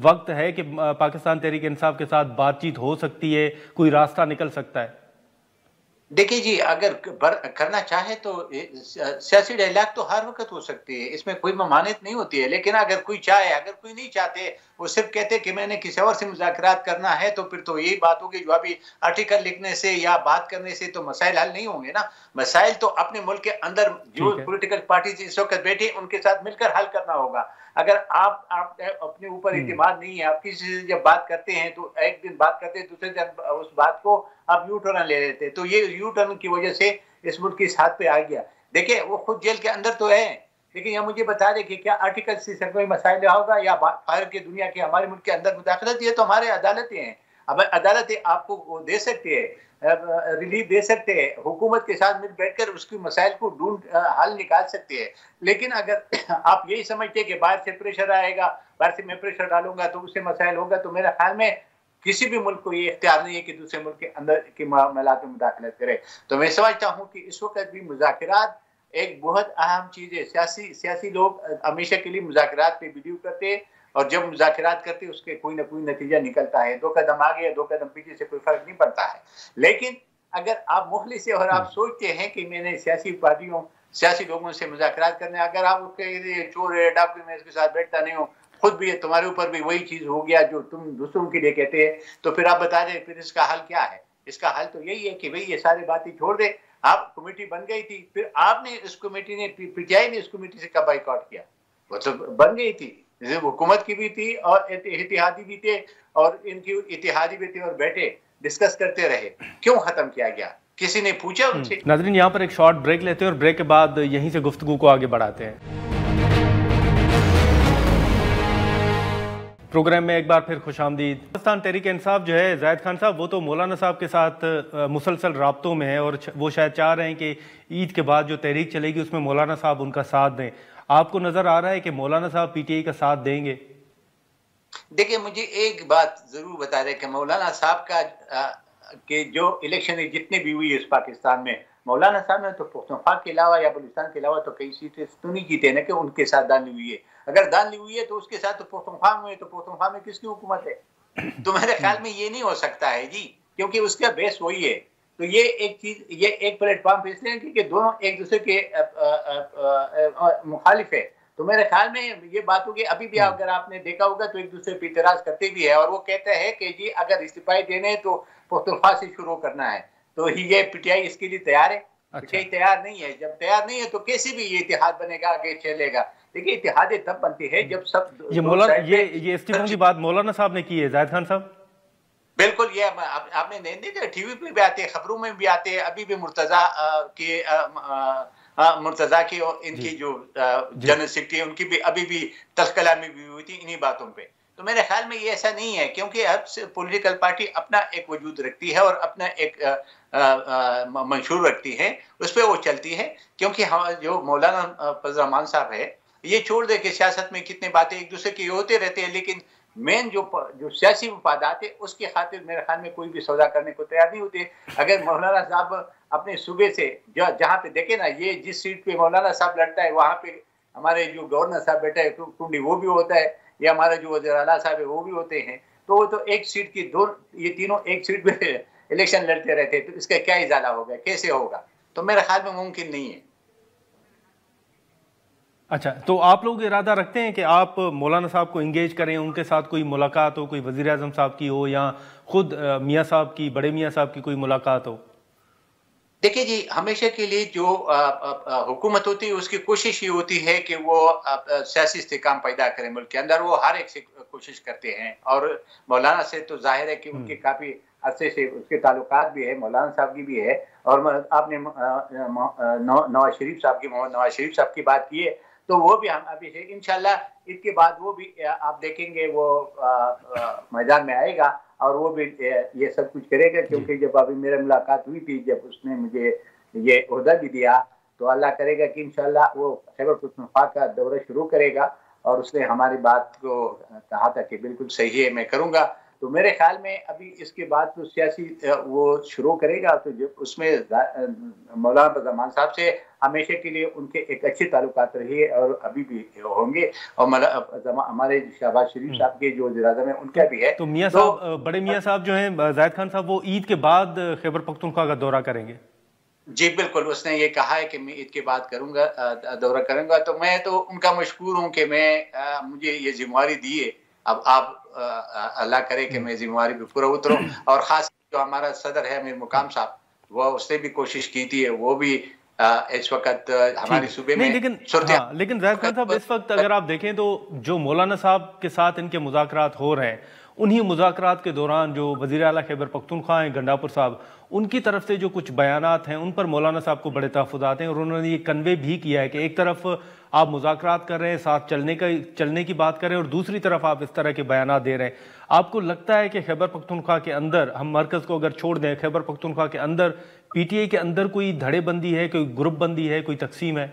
वक्त है कि पाकिस्तान तहरीक इंसाफ के साथ बातचीत हो सकती है, कोई रास्ता निकल सकता है? देखिए जी, अगर करना चाहे तो सियासी डायलॉग तो हर वक्त हो सकती है, इसमें कोई ममानियत नहीं होती है। लेकिन अगर कोई चाहे, अगर कोई नहीं चाहते, वो सिर्फ कहते कि मैंने किसी और से मुज़ाकरात करना है, तो फिर तो यही बात होगी जो अभी आर्टिकल लिखने से या बात करने से तो मसाइल हल नहीं होंगे ना। मसाइल तो अपने मुल्क के अंदर जो पॉलिटिकल पार्टी इस वक्त बैठी उनके साथ मिलकर हल करना होगा। अगर आप अपने ऊपर इत्मीनान नहीं है, आप किसी से जब बात करते हैं तो एक दिन बात करते हैं, दूसरे दिन उस बात को आप यू टर्न ले लेते हैं, तो ये यू टर्न की वजह से इस मुल्क की इस हाथ पे आ गया। देखिए, वो खुद जेल के अंदर तो है, लेकिन यह मुझे बता दे कि क्या आर्टिकल से कोई मसाइल होगा या बाहर की दुनिया के हमारे मुल्क के अंदर मुदाखलत? ये तो हमारे अदालतें हैं। अब अदालतें आपको वो दे सकती है, रिलीफ दे सकते हैं, हुकूमत के साथ मिल बैठकर उसकी मसाइल को ढूंढ हल निकाल सकते हैं। लेकिन अगर आप यही समझते हैं कि बाहर से प्रेशर आएगा, बाहर से मैं प्रेशर डालूंगा तो उससे मसाइल होगा, तो मेरे ख्याल में किसी भी मुल्क को ये इख्तियार नहीं है कि दूसरे मुल्क के अंदर के मामलात में मुदाखलत करे। तो मैं समझता हूँ कि इस वक्त भी मुज़ाकरात एक बहुत अहम चीज़ है। सियासी लोग हमेशा के लिए मुज़ाकरात पे बिलीव करते हैं और जब मुज़ाकरात करते हैं उसके कोई ना कोई नतीजा निकलता है। 2 कदम आगे या 2 कदम पीछे से कोई फर्क नहीं पड़ता है। लेकिन अगर आप मुखलिस है और आप सोचते हैं कि मैंने सियासी पार्टियों, सियासी लोगों से मुज़ाकरात करने, अगर आप उसके चोर है, डाकू, मैं इसके साथ बैठता नहीं हूँ, खुद भी तुम्हारे ऊपर भी वही चीज हो गया जो तुम दूसरों के लिए कहते हैं, तो फिर आप बता दें फिर इसका हल क्या है? इसका हल तो यही है कि भाई ये सारी बातें छोड़ दे। आप कमेटी बन गई थी, फिर आपने इस कमेटी ने, पीटीआई ने इस कमेटी से कब बाइकआउट किया? वो तो बन गई थी, हुकूमत की भी थी और इत्तेहादी भी थे और इनकी इत्तेहादी भी थे और बैठे डिस्कस करते रहे। क्यों खत्म किया गया? किसी ने पूछा उनसे? नाज़रीन, यहाँ पर एक शॉर्ट ब्रेक लेते हैं और ब्रेक के बाद यहीं से गुफ्तगू को आगे बढ़ाते हैं। प्रोग्राम में एक बार फिर खुशामदीद। पाकिस्तान तहरीक इंसाफ जो है, जाहिद खान साहब, वो तो मौलाना साहब के साथ मुसलसल राब्तों में है और वो शायद चाह रहे हैं कि ईद के बाद जो तहरीक चलेगी उसमें मौलाना साहब उनका साथ दें। आपको नजर आ रहा है कि मौलाना साहब पीटीआई का साथ देंगे? देखिए, मुझे एक बात जरूर बता रहे कि मौलाना साहब का कि जो इलेक्शन जितने भी हुई इस पाकिस्तान में, मौलाना साहब ने तो पुख्तनख्वा के अलावा या बलूचिस्तान के अलावा तो कई सीटें तो नहीं जीते ना कि उनके साथ दान हुई है। अगर दान हुई है तो उसके साथ तो पुख्तनख्वा में, तो पुख्तनख्वा में किसकी हुकूमत है? तो मेरे ख्याल में ये नहीं हो सकता है जी, क्योंकि उसका बेस वही है। तो ये एक चीज, ये एक प्लेटफॉर्म इसलिए क्योंकि दोनों एक दूसरे के मुखालिफ है। तो मेरे ख्याल में ये बात होगी, अभी भी अगर आपने देखा होगा तो एक दूसरे पर इतराज करते भी है और वो कहते हैं कि जी अगर इस्तीफाई देने तो पुख्तनख्वा से शुरू करना है। तो ये पीटीआई इसके लिए तैयार है? पीटीआई तैयार नहीं है। जब तैयार नहीं है तो कैसे भी ये इतिहाद बनेगा, आगे चलेगा? देखिए, इतिहाद तब बनती है जब सब ये इस्तीफों की बात मौलाना साहब ने की है, जाहिद खान साहब। बिल्कुल, ये आपने नहीं देखा, टीवी पे भी आते हैं, खबरों में भी आते हैं। अभी भी मुर्तजा की और इनकी जो जनरल सेक्रेटरी है उनकी भी अभी भी तस्कलामी भी हुई थी इन्हीं बातों पे। तो मेरे ख्याल में ये ऐसा नहीं है, क्योंकि अब पॉलिटिकल पार्टी अपना एक वजूद रखती है और अपना एक मंशूर रखती है, उस पर वो चलती है। क्योंकि जो मौलाना फजल रहमान साहब है, ये छोड़ दे कि सियासत में कितने बातें एक दूसरे की होते रहते हैं, लेकिन मेन जो सियासी मफादात है उसके खातिर मेरे ख्याल में कोई भी सौदा करने को तैयार नहीं होते। अगर मौलाना साहब अपने सूबे से जहाँ पे देखे ना, ये जिस सीट पे मौलाना साहब लड़ता है वहाँ पे हमारे जो गवर्नर साहब बैठा है टुंडी वो भी होता है, या हमारा जो वज़ीर आला साहब है वो भी होते हैं। तो वो तो एक सीट की ये तीनों एक सीट पे इलेक्शन लड़ते रहते हैं, तो इसका क्या इजाला होगा, कैसे होगा? तो मेरे ख्याल में मुमकिन नहीं है। अच्छा, तो आप लोग इरादा रखते हैं कि आप मौलाना साहब को इंगेज करें, उनके साथ कोई मुलाकात हो, कोई वज़ीर आज़म साहब की हो या खुद मियाँ साहब की, बड़े मियाँ साहब की कोई मुलाकात हो? देखिए जी, हमेशा के लिए जो हुकूमत होती है उसकी कोशिश ये होती है कि वो सियासी इस्तेहकाम पैदा करें मुल्क के अंदर। वो हर एक से कोशिश करते हैं और मौलाना से तो जाहिर है कि उनके काफ़ी अरसे से उसके ताल्लुकात भी है, मौलाना साहब की भी है। और आपने नवाज शरीफ साहब की, मोहम्मद नवाज शरीफ साहब की बात की है, तो वो भी हम अभी से इंशाल्लाह इसके बाद वो भी आप देखेंगे वो मैदान में आएगा और वो भी ये सब कुछ करेगा। क्योंकि जब अभी मेरा मुलाकात हुई थी, जब उसने मुझे ये ओहदा भी दिया, तो अल्लाह करेगा कि इंशाल्लाह वो खैबर पख्तूनख्वा का दौरा शुरू करेगा और उसने हमारी बात को कहा था कि बिल्कुल सही है, मैं करूँगा। तो मेरे ख्याल में अभी इसके बाद तो सियासी वो शुरू करेगा। तो जब उसमें मौलाना फजल रहमान साहब से हमेशा के लिए उनके एक अच्छे ताल्लुकात रही है और अभी भी होंगे। और हमारे शहबाज शरीफ साहब के जो वज़ीर-ए-आज़म है उनका भी है। तो मियाँ साहब, बड़े मियाँ साहब जो हैं जाहिद खान साहब, वो ईद के बाद खैबर पख्तूनख्वा का दौरा करेंगे? जी बिल्कुल, उसने ये कहा है कि मैं ईद के बाद करूँगा, दौरा करूँगा। तो मैं तो उनका मशकूर हूँ कि मैं मुझे ये जिम्मेवारी दी है। अब आप अल्लाह करे कि मैं जिम्मेवारी पे पूरा उतरूं। और खास जो हमारा सदर है अमीर मुकाम साहब, वो उसने भी कोशिश की थी, वो भी इस वक्त हमारे सूबे में लेकिन जाहिद खान साहब, इस वक्त अगर आप देखें तो जो मौलाना साहब के साथ इनके मुज़ाकरात हो रहे हैं, उन्हीं मुज़ाकरात के दौरान जो वज़ीर आला खैबर पख्तूनख्वा हैं गंडापुर साहब, उनकी तरफ से जो कुछ बयानात हैं उन पर मौलाना साहब को बड़े तहफ़्फ़ुज़ात हैं और उन्होंने ये कन्वे भी किया है कि एक तरफ आप मुज़ाकरात कर रहे हैं, साथ चलने की बात कर रहे हैं और दूसरी तरफ आप इस तरह के बयानात दे रहे हैं। आपको लगता है कि खैबर पख्तूनख्वा के अंदर, हम मरकज़ को अगर छोड़ दें, खैबर पख्तूनख्वा के अंदर, पीटीआई के अंदर कोई धड़ेबंदी है, कोई ग्रुप बंदी है, कोई तकसीम है?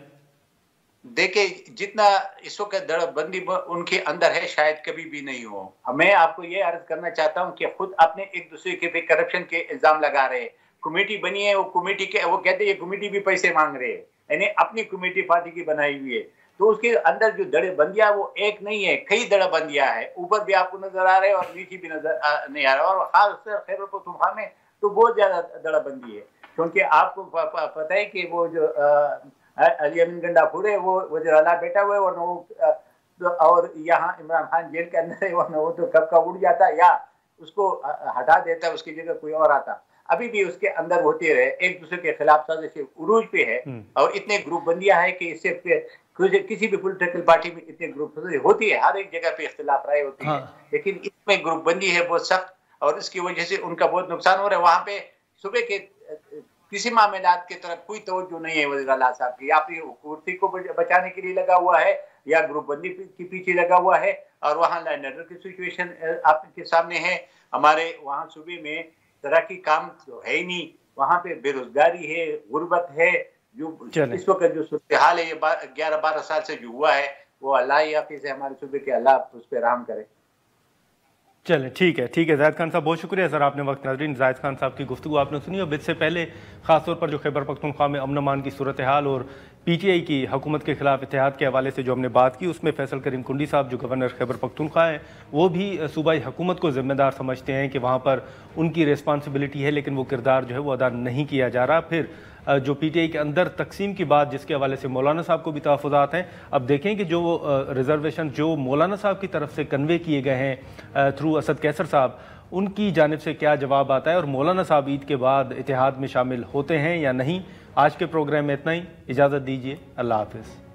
देखिए, जितना इस वक्त धड़ेबंदी उनके अंदर है शायद कभी भी नहीं हो। मैं आपको ये अर्ज करना चाहता हूँ कि खुद अपने एक दूसरे के पे करप्शन के इल्जाम लगा रहे हैं। कमेटी बनी है, वो कमेटी के वो कहते हैं कमेटी भी पैसे मांग रहे हैं, यानी अपनी कमेटी पार्टी की बनाई हुई है। तो उसके अंदर जो धड़ेबंदियां वो एक नहीं है, कई धड़ेबंदियां है। ऊपर भी आपको नजर आ रहे हैं और नीचे भी नजर नहीं आ रहा। और खासकर खैबर पख्तूनख्वा में तो बहुत ज्यादा धड़ेबंदी है, क्योंकि आपको पता है कि वो जो अली अमीन गंडापुर है वो वज़ीर आला बैठा हुआ है, और यहाँ इमरान खान जेल के अंदर है, वरना वो तो कब का उड़ जाता या उसको हटा देता, उसकी जगह कोई और आता। अभी भी उसके अंदर होते रहे, एक दूसरे के खिलाफ साजिश उरूज पे है। और इतने ग्रुप बंदियां है कि इससे किसी भी पॉलिटिकल पार्टी में इतने ग्रुप होती है, हर एक जगह पे इख्तिलाफ राय होती है, लेकिन इसमें ग्रुप बंदी है बहुत सख्त और इसकी वजह से उनका बहुत नुकसान हो रहा है। वहां पे सुबह के किसी मामलात की तरफ कोई तवज्जो नहीं है वज़ीर आला साहब की। या फिर कुर्सी को बचाने के लिए लगा हुआ है या ग्रुप बंदी के पीछे लगा हुआ है, और वहाँ लैंड ऑर्डर की सिचुएशन आपके सामने है। हमारे वहाँ सूबे में तरक्की काम तो है ही नहीं, वहाँ पे बेरोजगारी है, गुर्बत है। जो इस वक्त जो सूरत हाल है, ये 11-12 साल से जो हुआ है, वो अल्लाह ही हाफिज़ है हमारे सूबे के, अल्लाह उस पर रहम करे। चलें, ठीक है जाहिद खान साहब, बहुत शुक्रिया सर आपने वक्त। नाज़रीन, जाहिद खान साहब की गुफ्तगू आपने सुनी, और इससे पहले ख़ासतौर पर जो खैबर पख्तूनख्वा में अमन अमान की सूरत हाल और PTI की हुकूमत के खिलाफ इत्तेहाद के हवाले से जो हमने बात की, उसमें फैसल करीम कुंडी साहब जो गवर्नर खैबर पख्तूनख्वा हैं, वो भी सूबाई हुकूमत को ज़िम्मेदार समझते हैं कि वहाँ पर उनकी रिस्पॉन्सिबिलिटी है, लेकिन वो किरदार जो है वो अदा नहीं किया जा रहा। फिर जो PTI के अंदर तकसीम की बात, जिसके हवाले से मौलाना साहब को भी तहफ़्फ़ुज़ात हैं। अब देखें कि जो रिजर्वेशन जो मौलाना साहब की तरफ से कन्वे किए गए हैं थ्रू असद कैसर साहब, उनकी जानिब से क्या जवाब आता है, और मौलाना साहब ईद के बाद इत्तेहाद में शामिल होते हैं या नहीं। आज के प्रोग्राम में इतना ही, इजाज़त दीजिए, अल्लाह हाफ़िज़।